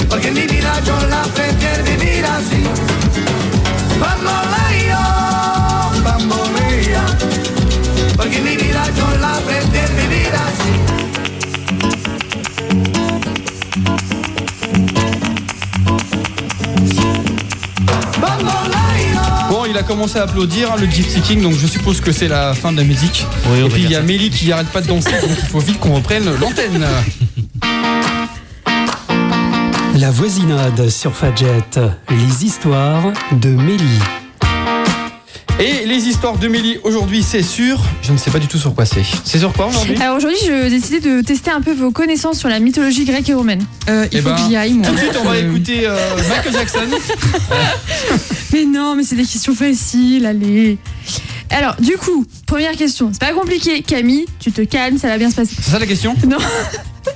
Speaker 10: Porque mi vida yo la prefiero vivir así. Bamboleo, bamboleo, porque mi vida yo la prefiero vivir así.
Speaker 2: Bon, il a commencé à applaudir, hein, le Gypsy King, donc je suppose que c'est la fin de la musique.
Speaker 6: Oui,
Speaker 2: et puis il y a Mélie qui arrête pas de danser, donc il faut vite qu'on reprenne l'antenne.
Speaker 5: La voisinade sur Fadjet, les histoires de Mélie.
Speaker 2: Et les histoires de Mélie aujourd'hui, c'est sur... Je ne sais pas du tout sur quoi c'est. C'est sur quoi aujourd'hui?
Speaker 1: Alors aujourd'hui, j'ai décidé de tester un peu vos connaissances sur la mythologie grecque et romaine.
Speaker 4: Il faut que j'y aille, moi.
Speaker 2: Tout de suite, on va écouter Michael Jackson.
Speaker 1: Mais non, mais c'est des questions faciles, allez. Alors, du coup, première question. C'est pas compliqué. Camille, tu te calmes, ça va bien se passer.
Speaker 2: C'est ça la question?
Speaker 1: Non.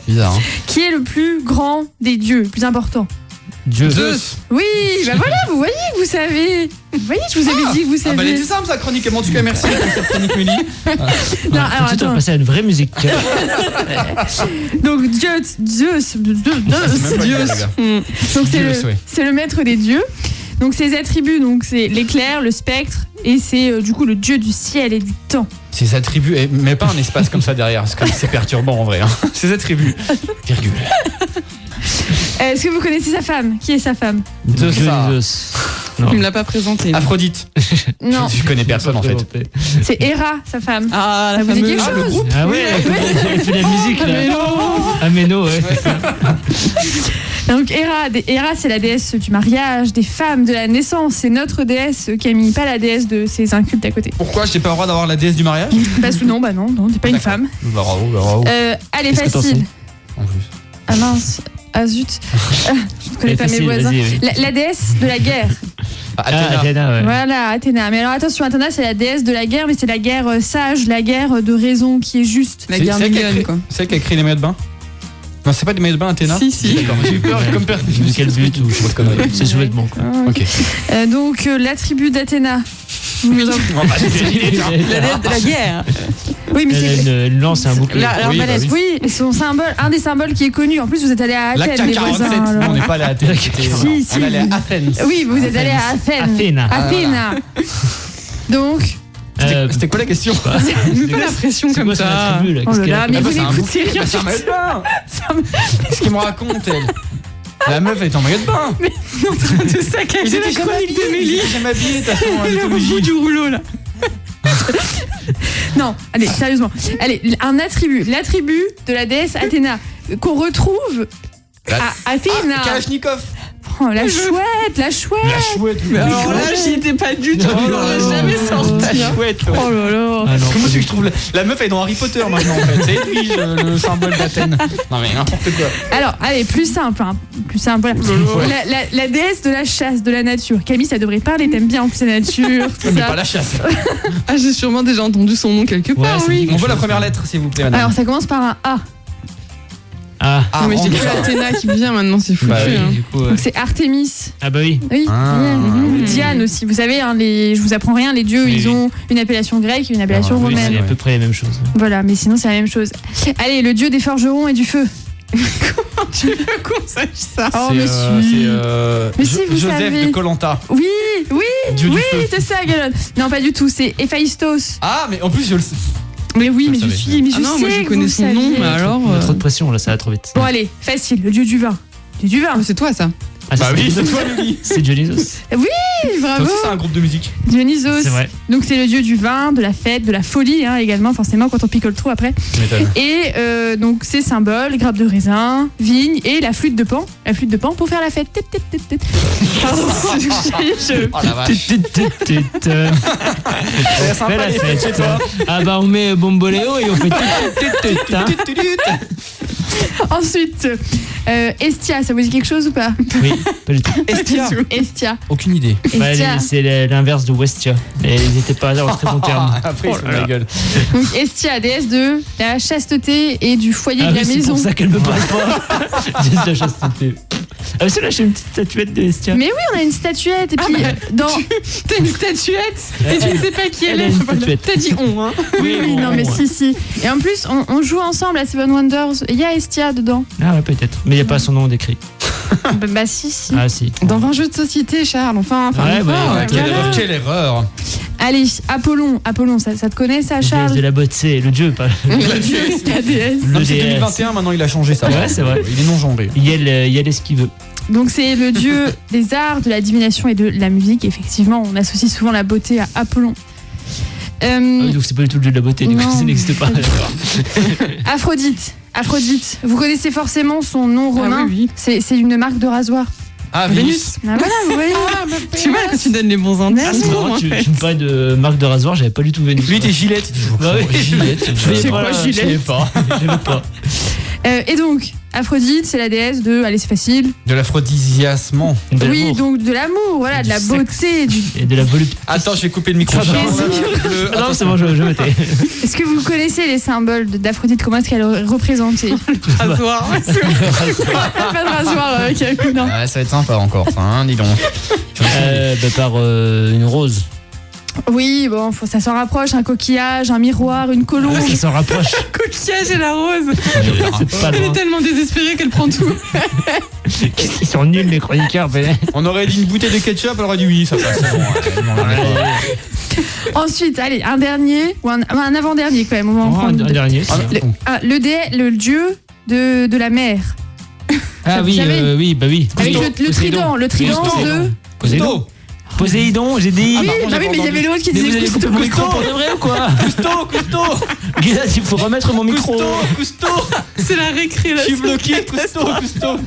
Speaker 2: Bizarre, hein.
Speaker 1: Qui est le plus grand des dieux, le plus important?
Speaker 2: Zeus.
Speaker 1: Oui, bah voilà, vous voyez que vous savez. Vous voyez, je vous avais dit que vous saviez.
Speaker 2: Ah bah elle était simple sa chronique. En tout cas, merci pour cette chronique, Mélie.
Speaker 1: Non, alors
Speaker 6: Tout de suite, on va
Speaker 1: attends.
Speaker 6: passer à une vraie musique.
Speaker 1: Donc Zeus. Donc c'est le maître des dieux. Donc ses attributs, donc c'est l'éclair, le spectre, et c'est du coup le dieu du ciel et du temps.
Speaker 2: Ses attributs, mais pas un espace comme ça derrière, c'est perturbant en vrai. Hein. Ses attributs, virgule.
Speaker 1: Est-ce que vous connaissez sa femme? Qui est sa femme?
Speaker 6: Zeus.
Speaker 4: Il me l'a pas présenté.
Speaker 2: Aphrodite.
Speaker 1: Non,
Speaker 2: Je connais personne en fait.
Speaker 1: c'est Héra, sa femme.
Speaker 4: Ah,
Speaker 1: Ça
Speaker 4: la
Speaker 1: vous dit
Speaker 4: fameuse.
Speaker 1: quelque chose?
Speaker 6: Ah ouais, elle fait de la musique là. Améno, ouais, c'est ça.
Speaker 1: Donc Héra, c'est la déesse du mariage, des femmes, de la naissance. C'est notre déesse, Camille, pas la déesse de ses incultes à côté.
Speaker 2: Pourquoi je n'ai pas le droit d'avoir la déesse du mariage?
Speaker 1: Parce que non, t'es pas une femme.
Speaker 2: Bravo.
Speaker 1: Allez,
Speaker 6: Qu'est-ce que t'en
Speaker 1: facile.
Speaker 2: En plus.
Speaker 1: Ah mince, ah zut. Je ne connais pas mes
Speaker 6: Facile,
Speaker 1: voisins.
Speaker 6: vas-y, oui.
Speaker 1: La déesse de la guerre.
Speaker 6: Athéna, ouais.
Speaker 1: Voilà, Athéna. Mais alors attention, Athéna, c'est la déesse de la guerre, mais c'est la guerre sage, la guerre de raison qui est juste.
Speaker 4: La guerre mignonne, quoi.
Speaker 2: C'est elle qui a créé les maillots de bain? Non, c'est pas des maillots de bain, Athéna?
Speaker 4: Si.
Speaker 2: D'accord, j'ai eu peur comme personne.
Speaker 6: De quel but ou
Speaker 2: Je connerie.
Speaker 6: c'est sous-vêtements quoi.
Speaker 2: Ok.
Speaker 1: Donc l'attribut d'Athéna.
Speaker 2: On va
Speaker 4: La déesse de la guerre.
Speaker 1: Oui, mais c'est.
Speaker 6: Une lance et un bouclier.
Speaker 2: Oui, bah
Speaker 1: L'arbalète, oui, et son symbole, un des symboles qui est connu. En plus, vous êtes allé à
Speaker 2: La
Speaker 1: Athènes, les voisins.
Speaker 2: 47,
Speaker 1: alors.
Speaker 2: on n'est pas allé à Athènes.
Speaker 1: Si.
Speaker 2: On est allé à Athènes.
Speaker 1: Oui, vous êtes allé à Athènes.
Speaker 6: Athéna.
Speaker 1: Donc,
Speaker 2: C'était quoi la question?
Speaker 4: Mets pas la pression comme ça.
Speaker 1: oh là là, mais vous
Speaker 2: c'est un
Speaker 1: n'écoutez rien.
Speaker 2: C'est un maillot de bain. Qu'est-ce qu'il me raconte, elle? La meuf elle est en maillot de bain.
Speaker 4: Mais on est en train de saccager la chronique de Mélie.
Speaker 2: Ils étaient jamais habillés, de toute façon, en
Speaker 4: Elle est au
Speaker 2: mythologie.
Speaker 4: bout du rouleau là.
Speaker 1: Non, allez, sérieusement. Allez, un attribut. L'attribut de la déesse Athéna qu'on retrouve à Athéna.
Speaker 2: Kalachnikov.
Speaker 1: Oh, la chouette.
Speaker 2: La chouette.
Speaker 4: Mais alors là, j'y étais pas du tout. On l'aurait jamais sorti.
Speaker 2: La chouette.
Speaker 1: Oh là là.
Speaker 6: Ah non,
Speaker 2: Comment tu trouves la meuf elle est dans Harry Potter maintenant en fait. C'est Edwige, le symbole d'Athènes. Non mais n'importe quoi.
Speaker 1: Alors, allez, plus simple. Voilà. La déesse de la chasse, de la nature. Camille, ça devrait parler, t'aimes bien en plus la nature. Tout
Speaker 2: Mais
Speaker 1: ça.
Speaker 2: pas la chasse.
Speaker 4: Ah, j'ai sûrement déjà entendu son nom quelque part,
Speaker 6: ça me
Speaker 4: oui.
Speaker 6: dit
Speaker 2: On voit la première lettre s'il vous plaît madame.
Speaker 1: Alors, ça commence par un A.
Speaker 6: Ah,
Speaker 4: Non, mais j'ai
Speaker 2: on
Speaker 4: que
Speaker 2: dit ça.
Speaker 4: Athéna qui me vient maintenant, c'est foutu.
Speaker 2: Bah oui,
Speaker 4: hein.
Speaker 6: du coup.
Speaker 1: Donc, c'est Artémis.
Speaker 6: Ah bah oui.
Speaker 1: Oui.
Speaker 2: Ah,
Speaker 1: Diane. Diane aussi. Vous savez, hein, je vous apprends rien, les dieux,
Speaker 6: Oui,
Speaker 1: ils
Speaker 6: oui.
Speaker 1: ont une appellation grecque et une appellation
Speaker 2: Ah, oui,
Speaker 1: romaine.
Speaker 6: C'est à peu près les mêmes choses.
Speaker 1: Voilà, mais sinon, c'est la même chose. Allez, le dieu des forgerons et du feu.
Speaker 4: Tu veux qu'on sache ça?
Speaker 1: Oh,
Speaker 2: c'est,
Speaker 1: monsieur. Mais si, vous
Speaker 2: Joseph
Speaker 1: savez.
Speaker 2: de Koh-Lanta.
Speaker 1: Oui,
Speaker 2: Dieu du feu.
Speaker 1: c'est ça, Galon. Non, pas du tout, c'est Héphaïstos.
Speaker 2: Ah mais en plus je le sais.
Speaker 1: Mais oui,
Speaker 2: Je
Speaker 1: mais
Speaker 2: le
Speaker 1: je
Speaker 2: savais.
Speaker 1: suis. Mais
Speaker 4: Ah
Speaker 1: je
Speaker 4: non,
Speaker 1: sais
Speaker 4: moi je
Speaker 1: que
Speaker 4: connais
Speaker 1: vous
Speaker 4: son nom,
Speaker 1: saviez.
Speaker 4: mais alors.
Speaker 6: Il y a trop de pression là, ça va trop vite.
Speaker 1: Bon, allez, facile, le dieu du vin. Dieu du vin.
Speaker 4: Ah, c'est toi ça.
Speaker 6: Ah,
Speaker 2: Bah
Speaker 6: c'est
Speaker 2: oui, c'est
Speaker 6: Dionysos.
Speaker 2: toi Mélie.
Speaker 6: C'est Dionysos.
Speaker 1: Oui, bravo.
Speaker 2: Ça aussi, c'est un groupe de musique.
Speaker 1: Dionysos.
Speaker 6: C'est vrai.
Speaker 1: Donc c'est le dieu du vin, de la fête, de la folie également, forcément quand on picole trop après. Et donc ses symboles, grappes de raisin, vigne et la flûte de Pan. La flûte de Pan pour faire la fête. Pardon.
Speaker 2: Oh la vache.
Speaker 6: C'est sympa la fête chez toi. Ah bah on met Bomboléo et on fait
Speaker 1: Ensuite, Estia, ça vous dit quelque chose ou pas?
Speaker 6: Oui, pas du tout.
Speaker 1: Estia.
Speaker 2: Aucune idée.
Speaker 6: Bah, c'est l'inverse de Westia. Et ils n'étaient pas dans le très bon terme.
Speaker 2: Après, ils se font la gueule.
Speaker 1: Donc Estia, déesse de la chasteté et du foyer de la maison.
Speaker 6: C'est pour ça qu'elle me parle pas. Déesse de la chasteté. Ah, c'est là, j'ai une petite statuette de Estia.
Speaker 1: Mais oui, on a une statuette. Et puis,
Speaker 4: t'as une statuette et tu ne sais pas qui elle est. T'as dit on, hein?
Speaker 1: Oui, non, mais si. Et en plus, on joue ensemble à Seven Wonders. Il y a Estia dedans.
Speaker 6: Ah ouais, peut-être. Mais il n'y a pas son nom décrit.
Speaker 1: Bah si.
Speaker 6: Ah si.
Speaker 4: Dans un jeu de société, Charles. Enfin.
Speaker 2: Quelle erreur.
Speaker 1: Allez, Apollon, ça te connaît ça, Charles?
Speaker 6: Déesse de la beauté, le dieu, pas.
Speaker 1: Le dieu, c'est la déesse.
Speaker 2: C'est 2021, maintenant il a changé ça.
Speaker 6: Ouais, c'est vrai.
Speaker 2: Il est non genré.
Speaker 6: Yel est ce qu'il veut.
Speaker 1: Donc c'est le dieu des arts, de la divination et de la musique. Effectivement, on associe souvent la beauté à Apollon.
Speaker 6: Ah oui, donc c'est pas du tout le dieu de la beauté, du coup ça n'existe pas.
Speaker 1: Aphrodite, vous connaissez forcément son nom romain.
Speaker 4: Oui.
Speaker 1: C'est une marque de rasoir.
Speaker 2: Ah, Vénus.
Speaker 1: Ah voilà, vous voyez.
Speaker 4: Tu vois que tu donnes les bons indices.
Speaker 6: Tu me parlais de marque de rasoir, j'avais pas du tout Vénus.
Speaker 2: Lui, t'es Gillette.
Speaker 6: Bah oui, Gillette.
Speaker 2: Je sais quoi, Gillette?
Speaker 6: Je savais pas.
Speaker 1: Et donc, Aphrodite, c'est la déesse de, allez c'est facile,
Speaker 2: de l'aphrodisiasme.
Speaker 1: Oui, donc de l'amour, voilà, de la beauté.
Speaker 6: Et de la volupté.
Speaker 2: Attends, je vais couper le micro.
Speaker 6: Non, c'est bon, je me tais.
Speaker 1: Est-ce que vous connaissez les symboles d'Aphrodite? Comment est-ce qu'elle est représentée?
Speaker 4: Rasoir.
Speaker 1: Pas de rasoir, ok. Non.
Speaker 2: Ouais, ça va être sympa encore, ça, hein, dis donc.
Speaker 6: Par une rose.
Speaker 1: Oui, bon, ça s'en rapproche, un coquillage, un miroir, une colombe.
Speaker 6: Ça s'en rapproche.
Speaker 4: Coquillage et la rose.
Speaker 6: Elle
Speaker 4: est tellement désespérée qu'elle prend tout.
Speaker 6: Ils sont nuls les chroniqueurs.
Speaker 2: On aurait dit une bouteille de ketchup, elle aurait dit oui, ça passe.
Speaker 1: Ensuite, allez, un dernier, ou un avant-dernier quand même. On va en prendre
Speaker 6: un dernier.
Speaker 1: Le dieu de la mer.
Speaker 6: Ah oui, bah oui.
Speaker 1: Avec le trident de...
Speaker 6: Poséidon, j'ai dit.
Speaker 1: Oui, mais il y avait l'autre qui disait
Speaker 6: Cousteau. Mon micro pour de vrai ou quoi?
Speaker 2: Cousteau.
Speaker 6: Gars, il faut remettre mon micro.
Speaker 2: Cousteau.
Speaker 4: C'est la récré là.
Speaker 2: Je suis bloqué, Cousteau.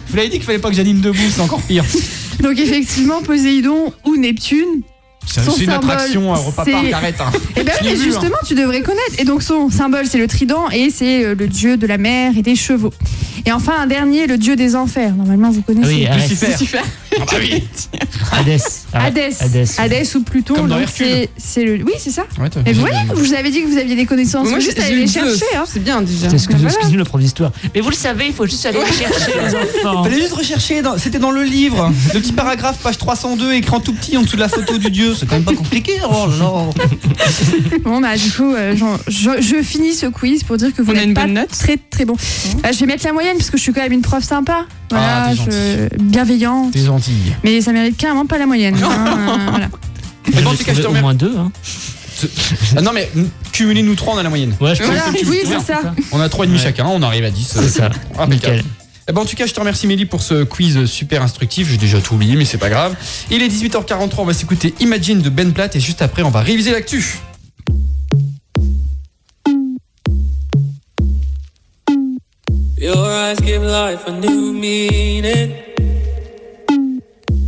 Speaker 2: Vous l'avez dit qu'il fallait pas que j'anime debout, c'est encore pire.
Speaker 1: Donc effectivement, Poséidon ou Neptune.
Speaker 2: C'est une attraction à repas parc, arrête.
Speaker 1: Et ben oui, mais justement, tu devrais connaître. Et donc son symbole, c'est le trident et c'est le dieu de la mer et des chevaux. Et enfin, un dernier, le dieu des enfers. Normalement, vous connaissez.
Speaker 6: Oui,
Speaker 2: Lucifer. Ah bah oui.
Speaker 1: Hadès ou Pluton.
Speaker 2: Comme dans
Speaker 1: donc c'est le. Oui, c'est ça.
Speaker 2: Ouais,
Speaker 1: mais vous avez dit que vous aviez des connaissances.
Speaker 4: Moi,
Speaker 1: juste aller les chercher. Hein.
Speaker 4: C'est bien déjà.
Speaker 6: Excusez-nous, le prof d'histoire. Mais vous le savez, il faut juste aller les chercher, les enfants.
Speaker 2: Fallait juste rechercher. C'était dans le livre. Le petit paragraphe, page 302, écran tout petit en dessous de la photo du dieu. C'est quand même pas compliqué. Oh non.
Speaker 1: Bon, bah, du coup, je finis ce quiz pour dire que vous n'êtes pas très très bon. Je vais mettre la moyenne parce que je suis quand même une prof sympa. Voilà, bienveillante.
Speaker 2: T'es gentille.
Speaker 1: Mais ça mérite carrément pas la moyenne. Voilà.
Speaker 2: Mais bon, en tout cas, je te
Speaker 6: au moins 2. Hein.
Speaker 2: Non, mais cumulez nous 3, on a la moyenne.
Speaker 6: Ouais, je pense
Speaker 1: oui, c'est ça.
Speaker 2: On a 3,5 chacun, on arrive à 10.
Speaker 6: C'est ça.
Speaker 2: Impeccable. Eh ben, en tout cas, je te remercie Mélie pour ce quiz super instructif. J'ai déjà tout oublié, mais c'est pas grave. Il est 18h43, on va s'écouter Imagine de Ben Platt et juste après, on va réviser l'actu.
Speaker 8: Your eyes give life a new meaning.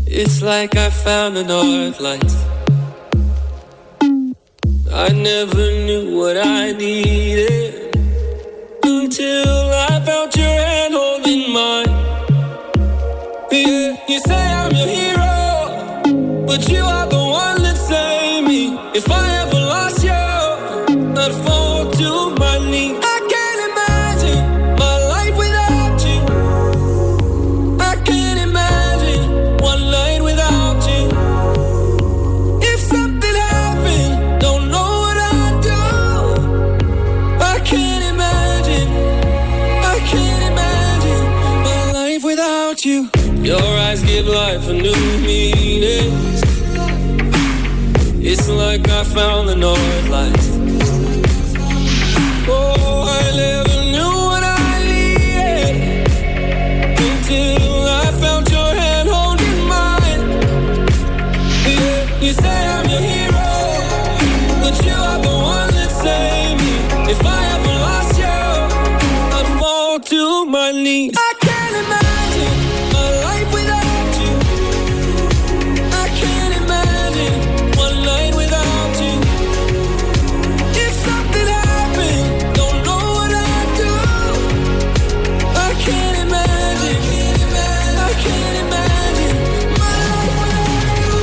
Speaker 8: It's like I found the north lights. I never knew what I needed until I felt your hand holding mine. Yeah, you say I'm your hero, but you are the one that saved me. If I ever lost you, I'd fall to my knees. I can't imagine my life without you. I can't imagine one night without you. If something happened, don't know what I'd do. I can't imagine my life without you. Your eyes give life a new meaning. It's like I found the north lights. Oh, I never knew what I needed until I felt your hand holding mine. Yeah, me. I can't imagine my life without you. I can't imagine one night without you. If something happened, don't know what I'd do. I can't imagine, I can't imagine my life without you.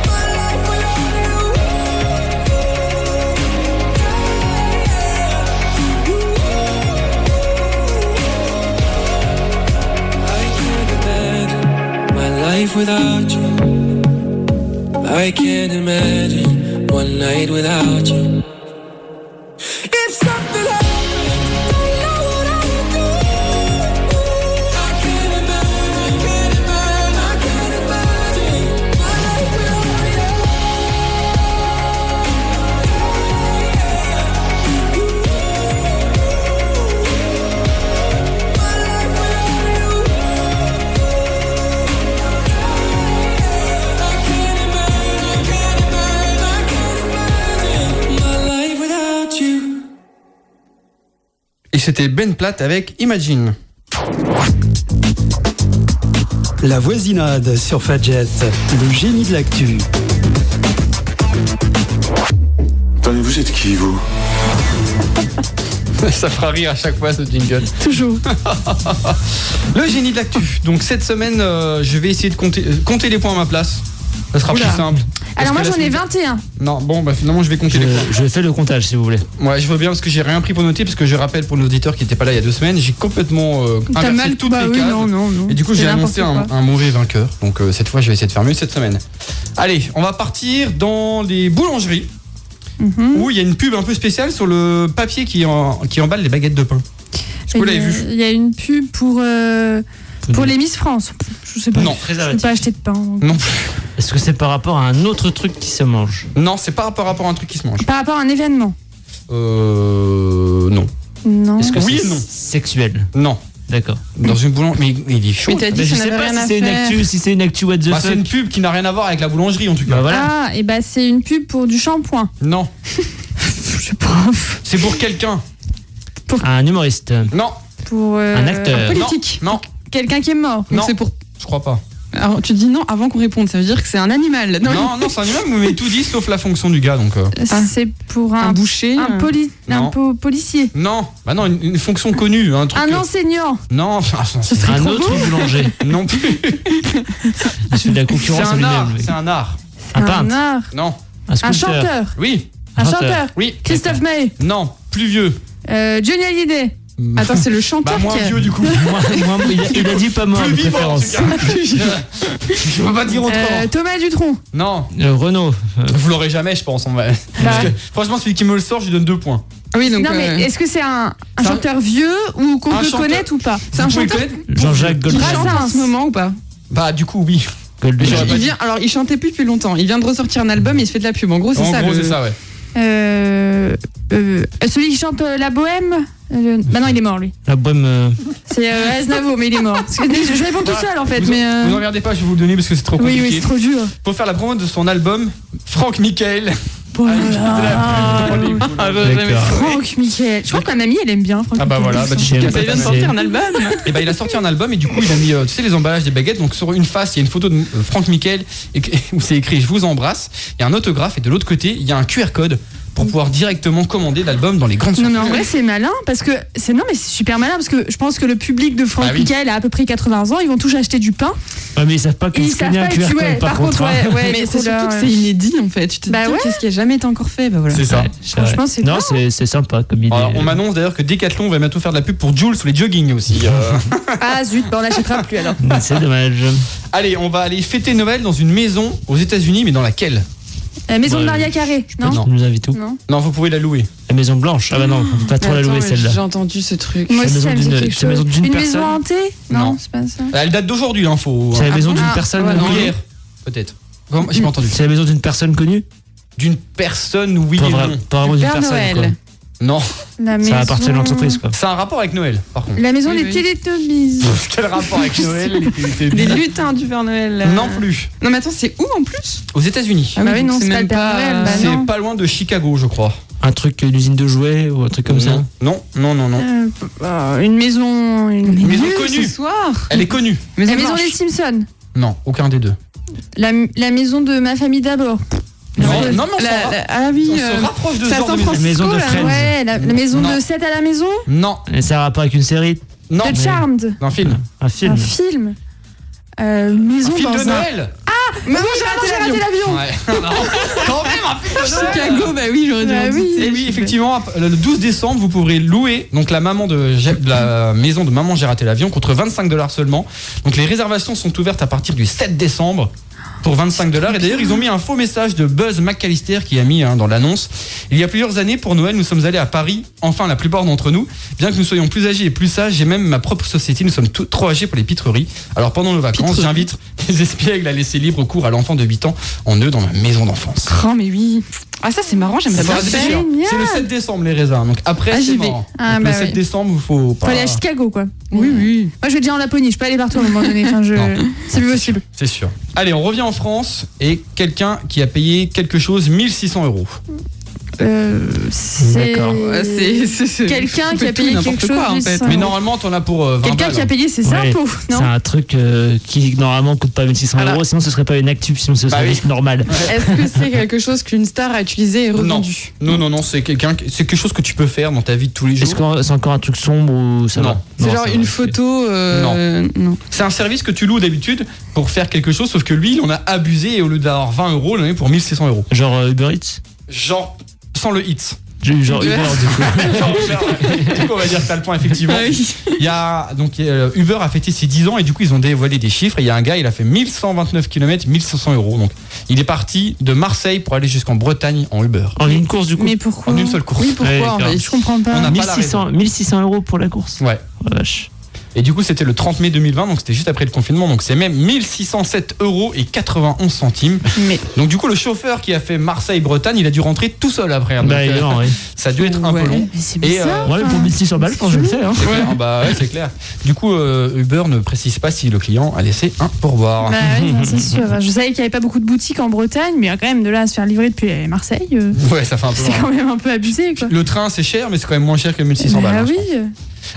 Speaker 8: My life without you. I can't imagine my life without you. I can't imagine one night without you. If something happened, don't know what I would do. I can't imagine, I can't imagine my life without you. My life without you. I can't imagine, I can't imagine my life without you.
Speaker 2: Et c'était Ben Platt avec Imagine.
Speaker 5: La voisinade sur Fadjet, le génie de l'actu.
Speaker 3: Attendez, vous êtes qui, vous?
Speaker 2: Ça fera rire à chaque fois ce jingle.
Speaker 1: Toujours.
Speaker 2: Le génie de l'actu. Donc cette semaine, je vais essayer de compter les points à ma place. Ça sera plus simple.
Speaker 1: Alors
Speaker 2: Parce
Speaker 1: moi
Speaker 2: que
Speaker 1: j'en ai
Speaker 2: la
Speaker 1: 21.
Speaker 2: Non, bon, bah finalement je vais compter les points.
Speaker 6: Je fais le comptage si vous voulez.
Speaker 2: Ouais, je veux bien parce que j'ai rien pris pour noter parce que je rappelle pour nos auditeurs qui n'étaient pas là il y a 2 semaines, j'ai complètement
Speaker 1: T'as
Speaker 2: inversé
Speaker 1: mal
Speaker 2: toutes
Speaker 1: bah
Speaker 2: les
Speaker 1: oui,
Speaker 2: cases.
Speaker 1: non.
Speaker 2: Et du coup, j'ai
Speaker 1: C'est
Speaker 2: annoncé
Speaker 1: n'importe quoi.
Speaker 2: un mauvais vainqueur. Donc cette fois, je vais essayer de faire mieux cette semaine. Allez, on va partir dans les boulangeries où il y a une pub un peu spéciale sur le papier qui emballe les baguettes de pain. Est-ce que vous l'avez vu?
Speaker 1: Il y a une pub pour les Miss France. Je sais pas.
Speaker 2: Non.
Speaker 1: Je n'ai pas acheté de pain.
Speaker 2: Non plus.
Speaker 6: Est-ce que c'est par rapport à un autre truc qui se mange?
Speaker 2: Non, c'est pas par rapport à un truc qui se mange.
Speaker 1: Par rapport à un événement.
Speaker 2: Non.
Speaker 1: Non.
Speaker 6: Est-ce que
Speaker 2: Oui
Speaker 6: c'est
Speaker 2: et non.
Speaker 6: sexuel?
Speaker 2: Non.
Speaker 6: D'accord.
Speaker 2: Dans une boulangerie. Mais il est chaud.
Speaker 4: Mais t'as dit
Speaker 6: Je
Speaker 4: que ça
Speaker 6: sais
Speaker 4: n'avait
Speaker 6: pas
Speaker 4: rien à
Speaker 6: si c'est une
Speaker 4: faire.
Speaker 6: actu, si c'est une actu what the
Speaker 2: Bah, c'est
Speaker 6: fuck.
Speaker 2: une pub qui n'a rien à voir avec la boulangerie en tout cas.
Speaker 6: Bah voilà.
Speaker 1: Ah, et bah c'est une pub pour du shampoing.
Speaker 2: Non.
Speaker 1: Je sais pas.
Speaker 2: C'est pour quelqu'un.
Speaker 6: Un humoriste.
Speaker 2: Non.
Speaker 1: Pour
Speaker 6: Un acteur.
Speaker 4: Politique.
Speaker 2: Non.
Speaker 1: quelqu'un qui est mort.
Speaker 2: Non.
Speaker 4: C'est pour.
Speaker 2: Je crois pas.
Speaker 4: Alors tu dis non avant qu'on réponde, ça veut dire que c'est un animal.
Speaker 2: Non, c'est un animal, mais tout dit sauf la fonction du gars donc.
Speaker 1: C'est pour
Speaker 4: Un boucher.
Speaker 1: un
Speaker 2: Non.
Speaker 1: policier.
Speaker 2: Non. Bah non, une fonction connue, un truc.
Speaker 1: Un enseignant.
Speaker 2: Non,
Speaker 1: serait
Speaker 6: Un
Speaker 1: trop
Speaker 6: autre
Speaker 1: beau.
Speaker 6: boulanger.
Speaker 2: non plus.
Speaker 6: Il fait de la concurrence à
Speaker 2: C'est un art.
Speaker 6: lui-même. lui.
Speaker 2: C'est un art.
Speaker 6: Un
Speaker 1: Un
Speaker 6: peintre.
Speaker 1: art.
Speaker 2: Non.
Speaker 6: Un
Speaker 1: Un
Speaker 6: sculpteur.
Speaker 1: chanteur.
Speaker 2: Oui.
Speaker 1: Un
Speaker 6: Chanteur.
Speaker 1: chanteur.
Speaker 2: Oui.
Speaker 1: Christophe Maé.
Speaker 2: Non. Plus vieux.
Speaker 1: Johnny Hallyday.
Speaker 4: Attends, c'est le chanteur
Speaker 2: Bah moins
Speaker 4: qui a-
Speaker 2: vieux du coup.
Speaker 6: Il a dit pas mort
Speaker 2: Plus
Speaker 6: de
Speaker 2: vivant en tout
Speaker 6: préférence.
Speaker 2: cas. Je peux pas dire autrement.
Speaker 1: Thomas Dutronc.
Speaker 2: Non.
Speaker 6: Renaud.
Speaker 2: Vous l'aurez jamais, je pense. Parce que, franchement, celui qui me le sort, je lui donne 2 points.
Speaker 4: Ah oui, donc.
Speaker 1: Non mais est-ce que c'est un
Speaker 2: C'est un-
Speaker 1: chanteur vieux ou qu'on
Speaker 2: Un
Speaker 1: peut
Speaker 2: chanteur-
Speaker 1: connaître ou pas?
Speaker 4: C'est un
Speaker 2: Vous pouvez
Speaker 4: chanteur
Speaker 2: le connaître
Speaker 6: Jean-Jacques
Speaker 4: qui
Speaker 6: Goldman.
Speaker 4: chante en ce moment ou pas?
Speaker 2: Bah du coup oui.
Speaker 6: Goldman.
Speaker 2: J'aurais pas
Speaker 4: Il
Speaker 2: dit.
Speaker 4: vient, alors il chantait plus depuis longtemps. Il vient de ressortir un album et il se fait de la pub. En gros, c'est
Speaker 2: En
Speaker 4: ça.
Speaker 2: gros,
Speaker 4: le-
Speaker 2: c'est ça, ouais.
Speaker 1: Celui qui chante La Bohème. Bah non, il est mort lui.
Speaker 6: La bohème.
Speaker 1: C'est Aznavour, mais il est mort. Parce que je réponds tout seul en fait.
Speaker 2: Vous,
Speaker 1: Mais
Speaker 2: vous emmerdez pas, je vais vous le donner parce que c'est trop
Speaker 1: oui,
Speaker 2: compliqué.
Speaker 1: oui, c'est trop dur.
Speaker 2: Pour faire la promo de son album, Franck Michael.
Speaker 6: D'accord.
Speaker 1: Franck Michael. Je crois que ma mamie elle aime bien Franck
Speaker 2: Ah bah
Speaker 1: Michael.
Speaker 2: voilà, bah,
Speaker 6: J'aime
Speaker 2: tu
Speaker 6: pas
Speaker 4: Il vient de
Speaker 6: C'est-
Speaker 4: sortir un album.
Speaker 2: Et bah il a sorti un album et du coup il a mis tu sais les emballages des baguettes, donc sur une face il y a une photo de Franck Michael où c'est écrit je vous embrasse, il y a un autographe et de l'autre côté il y a un QR code pour pouvoir directement commander l'album dans les grandes
Speaker 1: Non
Speaker 2: surfaces.
Speaker 1: mais en vrai c'est malin parce que c'est super malin parce que je pense que le public de Franck
Speaker 2: Ah oui.
Speaker 1: Michael a à peu près 80 ans, ils vont tous acheter du pain.
Speaker 6: Ouais, mais ils savent pas
Speaker 1: Et
Speaker 6: qu'ils
Speaker 1: ils
Speaker 6: se
Speaker 1: savent
Speaker 6: connaissent un
Speaker 1: pas
Speaker 6: QR
Speaker 1: que
Speaker 6: code par contre. hein.
Speaker 4: Mais c'est surtout que c'est inédit en fait. Tu te
Speaker 1: Bah
Speaker 4: dis
Speaker 1: ouais.
Speaker 4: qu'est-ce qui a jamais été encore fait. Bah voilà.
Speaker 2: C'est ça.
Speaker 6: Ouais,
Speaker 1: Franchement, c'est
Speaker 6: Non,
Speaker 1: bien.
Speaker 6: c'est sympa comme idée.
Speaker 2: Alors, on m'annonce d'ailleurs que Decathlon va bientôt faire de la pub pour Jules sur les jogging aussi.
Speaker 1: Ah zut, bah on l'achètera plus alors.
Speaker 6: C'est dommage.
Speaker 2: Allez, on va aller fêter Noël dans une maison aux États-Unis, mais dans laquelle?
Speaker 1: Maison de
Speaker 6: Ouais.
Speaker 1: Maria Carré, non?
Speaker 2: Non.
Speaker 6: Tu nous invites où?
Speaker 1: Non.
Speaker 2: Non, vous pouvez la louer.
Speaker 6: La Maison Blanche. Ah bah non, on peut pas trop la
Speaker 4: Attends,
Speaker 6: louer
Speaker 4: mais
Speaker 6: celle-là.
Speaker 4: J'ai entendu ce truc.
Speaker 1: Moi
Speaker 6: la
Speaker 1: aussi
Speaker 6: maison
Speaker 1: ça me dit
Speaker 6: d'une-
Speaker 1: quelque
Speaker 6: c'est la maison
Speaker 1: chose.
Speaker 6: d'une
Speaker 1: Une
Speaker 6: personne
Speaker 1: maison hantée?
Speaker 2: Non.
Speaker 1: Non, c'est pas ça.
Speaker 2: Elle date d'aujourd'hui l'info.
Speaker 6: C'est la maison d'une
Speaker 1: Ah,
Speaker 6: personne.
Speaker 1: ouais,
Speaker 2: Ou
Speaker 1: non.
Speaker 2: hier, peut-être. Comment J'ai pas entendu.
Speaker 6: C'est la maison d'une personne connue?
Speaker 2: D'une personne, oui
Speaker 6: Pas
Speaker 2: et
Speaker 6: vra-
Speaker 2: non.
Speaker 6: pas vraiment d'une
Speaker 4: Père
Speaker 6: personne.
Speaker 4: Noël.
Speaker 6: quoi.
Speaker 2: Non.
Speaker 6: Ça appartient à l'entreprise, quoi.
Speaker 2: C'est un rapport avec Noël, par contre.
Speaker 1: La maison des Teletubbies.
Speaker 2: Quel rapport avec Noël, les Teletubbies?
Speaker 4: Des lutins du Père Noël.
Speaker 2: Non plus.
Speaker 4: Non, mais attends, c'est où en plus?
Speaker 2: Aux États-Unis.
Speaker 1: Ah oui, non, c'est pas le Père Noël.
Speaker 2: C'est pas loin de Chicago, je crois.
Speaker 6: Un truc, une usine de jouets ou un truc comme ça?
Speaker 2: Non.
Speaker 1: Une maison.
Speaker 2: Une maison connue.
Speaker 4: Ce soir.
Speaker 2: Elle est connue.
Speaker 1: La maison des Simpsons.
Speaker 2: Non, aucun des deux.
Speaker 1: La maison de ma famille d'abord.
Speaker 2: Non, mais on se rapproche de ce genre de
Speaker 6: maison de Friends.
Speaker 1: Ouais, la maison de 7 à la maison.
Speaker 2: Non.
Speaker 6: Et ça a rapport avec une série?
Speaker 2: Non.
Speaker 1: The Charmed.
Speaker 2: Un film.
Speaker 6: Un film.
Speaker 1: Une maison
Speaker 2: un film
Speaker 1: dans
Speaker 2: de Noël.
Speaker 1: Maman, j'ai raté l'avion.
Speaker 2: Ouais. Quand même un film de Noël.
Speaker 4: Chicago, bah oui, j'aurais dû.
Speaker 2: Et oui, effectivement, le 12 décembre, vous pourrez louer donc la maison de Maman, j'ai raté l'avion contre $25 seulement. Donc les réservations sont ouvertes à partir du 7 décembre. Pour $25. Et d'ailleurs, ils ont mis un faux message de Buzz McAllister qui a mis dans l'annonce. Il y a plusieurs années, pour Noël, nous sommes allés à Paris. Enfin, la plupart d'entre nous. Bien que nous soyons plus âgés et plus sages, j'ai même ma propre société. Nous sommes trop âgés pour les pitreries. Alors, pendant nos vacances, j'invite les espiègles à laisser libre cours à l'enfant de 8 ans en eux dans ma maison d'enfance.
Speaker 4: Oh, mais oui. Ah, ça, c'est marrant, j'aimerais bien
Speaker 2: C'est
Speaker 4: faire.
Speaker 2: C'est le 7 décembre, les raisins. Donc, après, c'est marrant. Donc, le 7 décembre, il faut pas.
Speaker 1: Faut aller à Chicago, quoi.
Speaker 4: Oui.
Speaker 1: Moi, je vais déjà en Laponie. Je peux aller partout à un moment donné. C'est plus possible.
Speaker 2: C'est sûr. Allez, on revient en France et quelqu'un qui a payé quelque chose 1600 €.
Speaker 1: C'est quelqu'un qui a payé quelque chose
Speaker 4: en fait.
Speaker 2: Mais normalement, t'en as pour 20
Speaker 1: quelqu'un
Speaker 2: balles.
Speaker 1: qui a payé ses impôts, non?
Speaker 6: C'est un truc qui normalement coûte pas 1600 €, sinon ce serait pas une actu, sinon ce serait juste normal.
Speaker 4: Est-ce que c'est quelque chose qu'une star a utilisé et revendu?
Speaker 2: Non, c'est quelque chose que tu peux faire dans ta vie de tous les jours.
Speaker 6: Est-ce que c'est encore un truc sombre ou ça va?
Speaker 4: C'est genre une photo.
Speaker 2: Non. C'est un service que tu loues d'habitude pour faire quelque chose, sauf que lui, il en a abusé et au lieu d'avoir 20 €, il en a eu pour 1600 €.
Speaker 6: Genre Uber Eats?
Speaker 2: Genre sans le hit.
Speaker 6: J'ai eu genre Uber du coup.
Speaker 2: Du coup, on va dire que t'as le point, effectivement. Il y a, donc, Uber a fêté ses 10 ans et du coup, ils ont dévoilé des chiffres. Et il y a un gars, il a fait 1129 km, 1500 €. Donc, il est parti de Marseille pour aller jusqu'en Bretagne en Uber.
Speaker 6: En une course, du coup?
Speaker 1: Mais pourquoi?
Speaker 2: En une seule course.
Speaker 4: Oui, pourquoi? Je comprends pas.
Speaker 2: On a
Speaker 6: 1600 € pour la course?
Speaker 2: Ouais.
Speaker 6: Oh, vache.
Speaker 2: Et du coup, c'était le 30 mai 2020, donc c'était juste après le confinement. Donc c'est même 1607 € 91 centimes. Donc du coup, le chauffeur qui a fait Marseille-Bretagne, il a dû rentrer tout seul après. Donc, ça a dû être un peu long.
Speaker 1: Et
Speaker 6: pour 1600 balles, je pense que je le fais. Hein.
Speaker 2: C'est clair. Du coup, Uber ne précise pas si le client a laissé un pourboire.
Speaker 1: Bah oui, c'est sûr. Je savais qu'il n'y avait pas beaucoup de boutiques en Bretagne, mais quand même de là à se faire livrer depuis Marseille.
Speaker 2: Ouais, ça fait un peu.
Speaker 1: C'est quand même un peu abusé, quoi.
Speaker 2: Le train, c'est cher, mais c'est quand même moins cher que 1600 balles.
Speaker 1: Ah oui.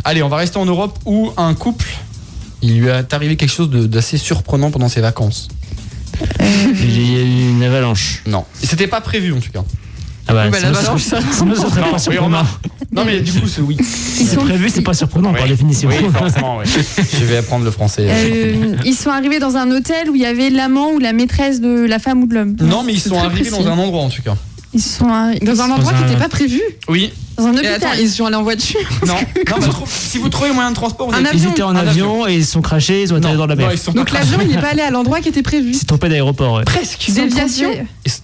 Speaker 2: Allez, on va rester en Europe où un couple, il lui est arrivé quelque chose d'assez surprenant pendant ses vacances.
Speaker 6: Il y a eu une avalanche.
Speaker 2: Non, et c'était pas prévu en tout cas.
Speaker 6: Ah bah,
Speaker 4: l'avalanche, ça.
Speaker 6: Sinon, ça serait pas surprenant.
Speaker 2: Non, mais du coup, c'est oui.
Speaker 6: C'est prévu, c'est pas surprenant par définition.
Speaker 2: Oui, forcément, oui. Je vais apprendre le français.
Speaker 1: Ils sont arrivés dans un hôtel où il y avait l'amant ou la maîtresse de la femme ou de l'homme.
Speaker 2: Non, mais ils sont arrivés dans un endroit en tout cas.
Speaker 1: Ils sont
Speaker 4: dans un endroit qui n'était pas prévu.
Speaker 2: Oui.
Speaker 1: Dans un hôpital.
Speaker 4: Attends, ils sont allés en voiture.
Speaker 2: Non, si vous trouvez le moyen de transport,
Speaker 6: ils étaient en avion et ils sont crachés, ils ont atterri dans la mer.
Speaker 4: Donc l'avion, il n'est pas allé à l'endroit qui était prévu.
Speaker 6: Ils se sont trompés d'aéroport.
Speaker 2: Presque.
Speaker 1: Déviation.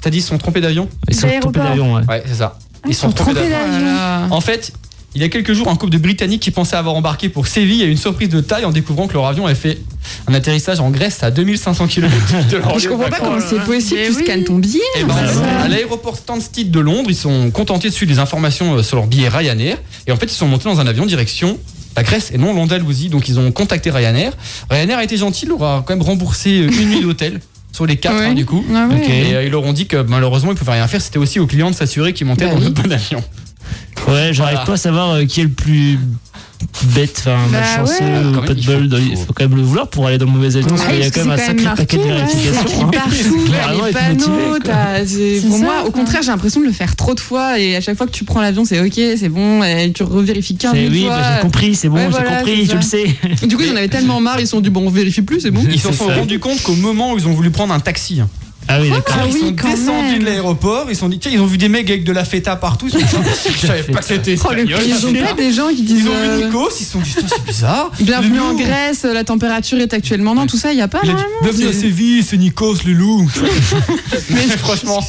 Speaker 2: T'as dit ils se sont trompés d'avion?
Speaker 6: Ils se sont trompés d'avion, ouais.
Speaker 2: Ouais, c'est ça. Ils se sont trompés d'avion. En fait, il y a quelques jours, un couple de Britanniques qui pensait avoir embarqué pour Séville a eu une surprise de taille en découvant que leur avion avait fait un atterrissage en Grèce à 2500 km de leur lieu.
Speaker 4: Je comprends pas comment c'est possible, tu scannes ton billet.
Speaker 2: Et à l'aéroport Stansted de Londres, ils sont contentés de suivre les informations sur leur billet Ryanair. Et en fait, ils sont montés dans un avion direction la Grèce et non l'Andalousie. Donc ils ont contacté Ryanair. Ryanair a été gentil, leur a quand même remboursé une nuit d'hôtel. Sur les 4 du coup. Et ils leur ont dit que malheureusement ils pouvaient rien faire. C'était aussi aux clients de s'assurer qu'ils montaient dans le bon avion.
Speaker 6: Ouais, j'arrive pas à savoir qui est le plus bête, malchanceux ou pas de bol. Il faut quand même le vouloir pour aller dans le mauvais avion, parce qu'il y a quand même un sacré paquet de vérifications.
Speaker 4: Les panneaux, pour moi, au contraire, j'ai l'impression de le faire trop de fois et à chaque fois que tu prends l'avion, c'est ok, c'est bon, et tu revérifies 15 000 fois.
Speaker 6: Oui, j'ai compris, c'est bon, j'ai compris, je le sais.
Speaker 4: Du coup, ils en avaient tellement marre, ils se sont dit bon, on vérifie plus, c'est bon.
Speaker 2: Ils se sont rendus compte qu'au moment où ils ont voulu prendre un taxi.
Speaker 6: Ah oui, d'accord.
Speaker 2: Ils sont descendus de l'aéroport, ils se sont dit, tiens, ils ont vu des mecs avec de la feta partout. Ils se sont dit, je savais pas que c'était espagnol.
Speaker 4: Ils ont pas des gens qui disent.
Speaker 2: Ils ont vu Nikos, ils se sont dit, c'est bizarre.
Speaker 4: Bienvenue en Grèce, la température est actuellement. Non, tout ça, il n'y a pas.
Speaker 2: Bienvenue à Séville, c'est Nikos, le loup. Mais franchement.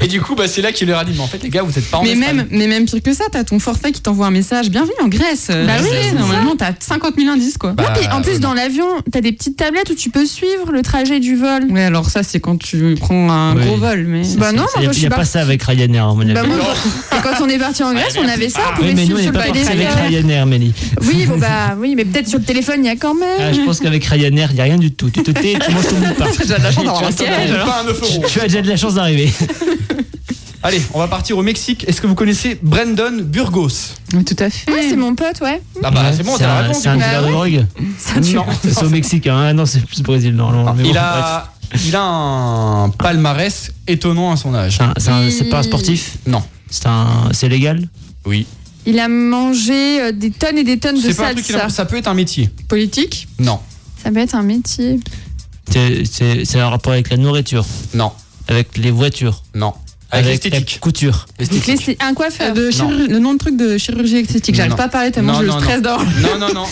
Speaker 2: Et du coup, c'est là qu'il leur a dit, mais en fait, les gars, vous êtes pas en Espagne.
Speaker 4: Mais même pire que ça, t'as ton forfait qui t'envoie un message. Bienvenue en Grèce.
Speaker 1: Bah oui,
Speaker 4: normalement, t'as 50 000 indices, quoi.
Speaker 1: Puis en plus, dans l'avion, t'as des petites tablettes où tu peux suivre le trajet du vol.
Speaker 4: Ouais, alors ça, c'est quand tu prends un gros vol. Mais...
Speaker 1: Bah non,
Speaker 6: il n'y a pas ça avec Ryanair, à mon avis.
Speaker 1: Et quand on est parti en Grèce, on avait ça.
Speaker 6: Oui, mais nous, on n'est pas parti avec Ryanair, Mélie.
Speaker 1: Oui, mais peut-être sur le téléphone, il y a quand même.
Speaker 6: Je pense qu'avec Ryanair, il n'y a rien du tout. Tu te tais, tu manges ton bout de pain.
Speaker 4: Tu as déjà de la chance d'avoir un siège.
Speaker 6: Tu as déjà de la chance d'arriver.
Speaker 2: Allez, on va partir au Mexique. Est-ce que vous connaissez Brandon Burgos?
Speaker 4: Oui, tout à fait.
Speaker 1: Oui, c'est mon pote, ouais.
Speaker 2: Ah bah c'est bon, t'as la réponse.
Speaker 6: C'est un dealer de drogue?
Speaker 2: Non,
Speaker 6: c'est au Mexique. Non, c'est plus Brésil, normalement.
Speaker 2: Il a un palmarès étonnant à son âge.
Speaker 6: C'est pas un sportif?
Speaker 2: Non.
Speaker 6: C'est légal?
Speaker 2: Oui.
Speaker 1: Il a mangé des tonnes et des tonnes de salsa.
Speaker 2: Ça peut être un métier.
Speaker 4: Politique?
Speaker 2: Non.
Speaker 1: Ça peut être un métier.
Speaker 6: C'est un rapport avec la nourriture?
Speaker 2: Non.
Speaker 6: Avec les voitures?
Speaker 2: Non.
Speaker 6: Avec la couture?
Speaker 1: C'est un coiffeur.
Speaker 4: Le nom de truc de chirurgie esthétique. J'arrive pas à parler tellement je stresse d'or.
Speaker 2: Non.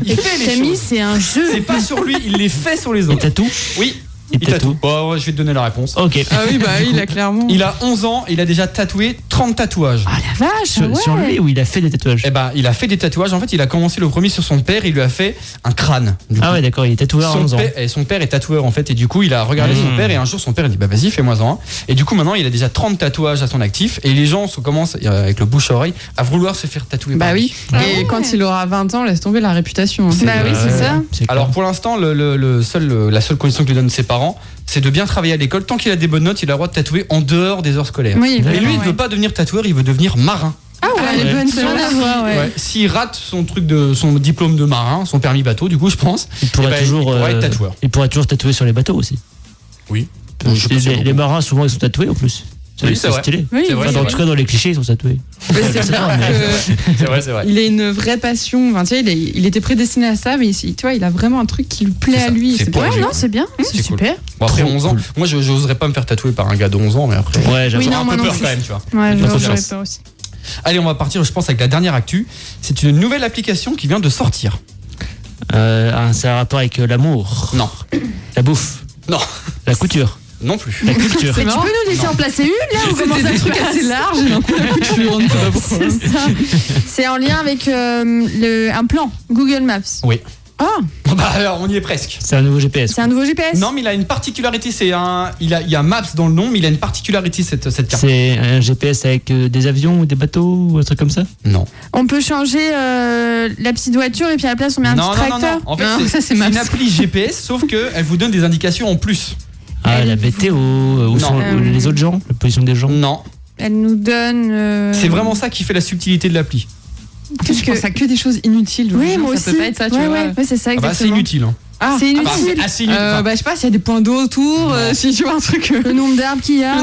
Speaker 2: Il fait les
Speaker 1: Camille,
Speaker 2: choses.
Speaker 1: c'est un jeu.
Speaker 2: C'est pas sur lui, il les fait sur les autres.
Speaker 6: Il tatoue?
Speaker 2: Oui.
Speaker 6: Il tatoue.
Speaker 2: Bon, je vais te donner la réponse.
Speaker 6: Ok.
Speaker 4: Ah oui, il a clairement.
Speaker 2: Il a 11 ans, il a déjà tatoué 30 tatouages.
Speaker 1: Ah la vache,
Speaker 6: Sur lui, ou il a fait des tatouages?
Speaker 2: Eh ben, il a fait des tatouages. En fait, il a commencé le premier sur son père, il lui a fait un crâne.
Speaker 6: Ah ouais, d'accord, il est tatoueur à 11 ans.
Speaker 2: Son père est tatoueur en fait, et du coup, il a regardé son père, et un jour, son père, il dit, bah vas-y, fais-moi-en un. Et du coup, maintenant, il a déjà 30 tatouages à son actif, et les gens commencent, avec le bouche à oreille, à vouloir se faire tatouer.
Speaker 4: Bah oui. Et quand il aura 20 ans, laisse tomber la réputation.
Speaker 1: Bah oui, c'est ça.
Speaker 2: Alors pour l'instant, la seule condition que lui donnent ses parents, c'est de bien travailler à l'école. Tant qu'il a des bonnes notes, il a le droit de tatouer en dehors des heures scolaires.
Speaker 1: Oui,
Speaker 2: mais lui, il ne veut pas devenir tatoueur, il veut devenir marin.
Speaker 1: Ah ouais, elle est bonne, c'est rien à voir, ouais.
Speaker 2: S'il rate son diplôme de marin, son permis bateau, du coup, je pense,
Speaker 6: il pourrait
Speaker 2: être tatoueur.
Speaker 6: Il pourrait toujours tatouer sur les bateaux aussi.
Speaker 2: Oui.
Speaker 6: Les marins, souvent, ils sont tatoués en plus.
Speaker 2: Oui, c'est vrai.
Speaker 6: Stylé.
Speaker 1: Oui,
Speaker 6: en tout cas, dans les clichés, ils sont tatoués.
Speaker 2: C'est vrai.
Speaker 4: Il a une vraie passion. Enfin, tu sais, il était prédestiné à ça, mais tu vois, il a vraiment un truc qui lui plaît à lui.
Speaker 2: C'est
Speaker 1: ouais, non, c'est bien. C'est super.
Speaker 2: Bon, après 11 ans, moi, je n'oserais pas me faire tatouer par un gars de 11 ans, mais après,
Speaker 6: j'ai
Speaker 2: un peu peur quand même, tu vois.
Speaker 1: Ouais, j'aurais peur aussi.
Speaker 2: Allez, on va partir, je pense, avec la dernière actu. C'est une nouvelle application qui vient de sortir.
Speaker 6: C'est un rapport avec l'amour?
Speaker 2: Non.
Speaker 6: La bouffe?
Speaker 2: Non.
Speaker 6: La couture?
Speaker 2: Non plus.
Speaker 6: La culture?
Speaker 1: Mais tu peux nous laisser en placer une là?
Speaker 4: C'était des trucs assez larges et d'un coup la culture.
Speaker 1: C'est ça. C'est en lien avec un plan Google Maps.
Speaker 2: Oui.
Speaker 1: Ah.
Speaker 2: Bah alors, on y est presque.
Speaker 6: C'est un nouveau GPS.
Speaker 1: C'est un nouveau GPS.
Speaker 2: Non, mais il a une particularité. Il y a Maps dans le nom, mais il a une particularité cette carte.
Speaker 6: C'est un GPS avec des avions ou des bateaux ou un truc comme ça?
Speaker 2: Non.
Speaker 1: On peut changer la petite voiture et puis à la place on met un petit tracteur.
Speaker 2: Non. En fait, c'est une appli GPS, sauf qu'elle vous donne des indications en plus.
Speaker 6: Ah, la météo, où sont les autres gens, la position des gens?
Speaker 2: Non.
Speaker 1: Elle nous donne.
Speaker 2: C'est vraiment ça qui fait la subtilité de l'appli.
Speaker 4: Je pense à que des choses inutiles.
Speaker 1: Oui, moi aussi.
Speaker 4: Ça peut pas être ça, tu vois.
Speaker 1: Ouais, c'est ça, exactement.
Speaker 2: C'est inutile. Hein.
Speaker 1: C'est inutile.
Speaker 2: Assez inutile.
Speaker 4: Je sais pas s'il y a des points d'eau autour, si tu vois un truc.
Speaker 1: Le nombre d'arbres qu'il y a.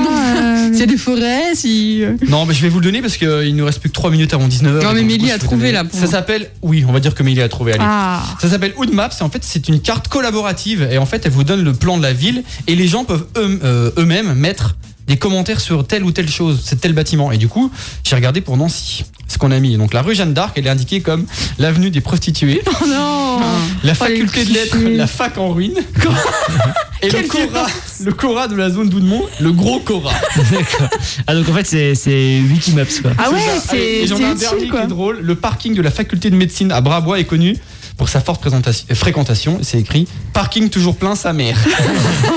Speaker 4: S'il y a des forêts, si.
Speaker 2: Non, mais je vais vous le donner parce qu'il nous reste plus que 3 minutes avant 19h.
Speaker 4: Non, mais Mélie a trouvé là.
Speaker 2: Ça s'appelle. Oui, on va dire que Mélie a trouvé. Allez.
Speaker 1: Ah.
Speaker 2: Ça s'appelle Hoodmaps et en fait, c'est une carte collaborative et en fait, elle vous donne le plan de la ville et les gens peuvent eux-mêmes mettre des commentaires sur telle ou telle chose, c'est tel bâtiment. Et du coup, j'ai regardé pour Nancy ce qu'on a mis. Donc la rue Jeanne d'Arc, elle est indiquée comme l'avenue des prostituées.
Speaker 1: Oh non.
Speaker 2: La faculté de lettres, la fac en ruine. Et le Cora de la zone d'Oudemont, le gros Cora.
Speaker 6: D'accord. Ah donc en fait c'est Wikimaps quoi.
Speaker 1: Ah ouais, c'est
Speaker 2: et j'en ai un dernier qui est drôle. Le parking de la faculté de médecine à Brabois est connu pour sa forte fréquentation. C'est écrit parking toujours plein sa mère.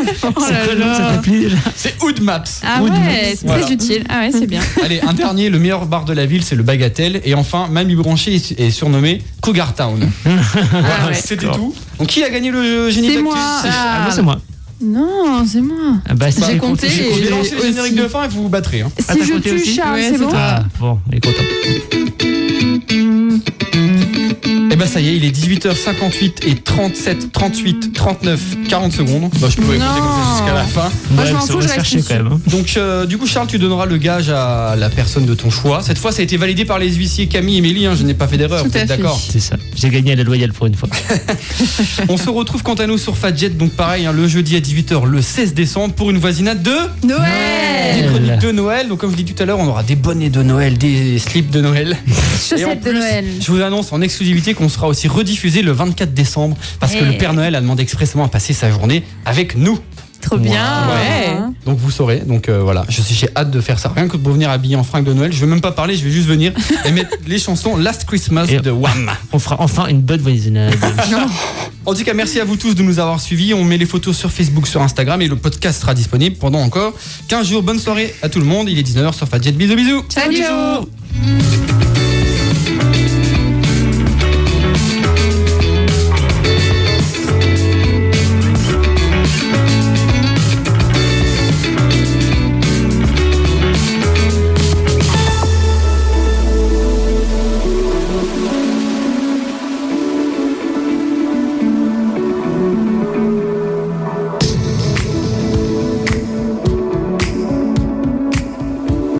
Speaker 6: C'est quoi le nom de cette appli déjà?
Speaker 2: C'est Hoodmaps.
Speaker 1: Ah ouais, c'est très utile. Ah ouais, c'est bien.
Speaker 2: Allez, un dernier, le meilleur bar de la ville, c'est le Bagatelle. Et enfin, Mamie Branché est surnommé Cougar Town. Voilà, c'était tout. Donc qui a gagné le génie d'actu?
Speaker 1: C'est moi.
Speaker 6: Moi c'est moi.
Speaker 1: Non, c'est moi.
Speaker 6: Ah bah,
Speaker 4: j'ai compté.
Speaker 2: Je vais lancer le générique de fin et vous vous battrez. Hein.
Speaker 1: Si je tue Charles, c'est bon.
Speaker 6: Ah bon, il est content.
Speaker 2: Et bah ça y est, il est 18h58 et 37, 38, 39, 40 secondes. Bah, je pouvais compter comme ça jusqu'à la fin.
Speaker 1: Moi je m'en fous, je reste
Speaker 6: chercher quand même.
Speaker 2: Donc du coup Charles, tu donneras le gage à la personne de ton choix. Cette fois ça a été validé par les huissiers Camille et Mélie, hein, je n'ai pas fait d'erreur, vous êtes d'accord?
Speaker 6: C'est ça, j'ai gagné à la loyale pour une fois.
Speaker 2: On se retrouve quant à nous sur Fadjet, donc pareil, hein, le jeudi à 18h le 16 décembre pour une voisinade de
Speaker 1: Noël.
Speaker 2: Des chroniques de Noël. Donc comme je l'ai dit tout à l'heure, on aura des bonnets de Noël, des slips de Noël.
Speaker 1: Chaussettes de Noël.
Speaker 2: Je vous annonce en exclusivité qu'on sera aussi rediffusé le 24 décembre parce que le Père Noël a demandé expressément à passer sa journée avec nous.
Speaker 1: trop bien.
Speaker 2: Ouais. Donc vous saurez. Donc voilà, j'ai hâte de faire ça. Rien que pour venir habillé en fringue de Noël, je vais même pas parler, je vais juste venir et mettre les chansons Last Christmas de Wham.
Speaker 6: On fera enfin une bonne voisinade.
Speaker 2: En tout cas, merci à vous tous de nous avoir suivis. On met les photos sur Facebook, sur Instagram et le podcast sera disponible pendant encore 15 jours. Bonne soirée à tout le monde. Il est 19h sur Fadjet. Bisous bisous.
Speaker 1: Salut.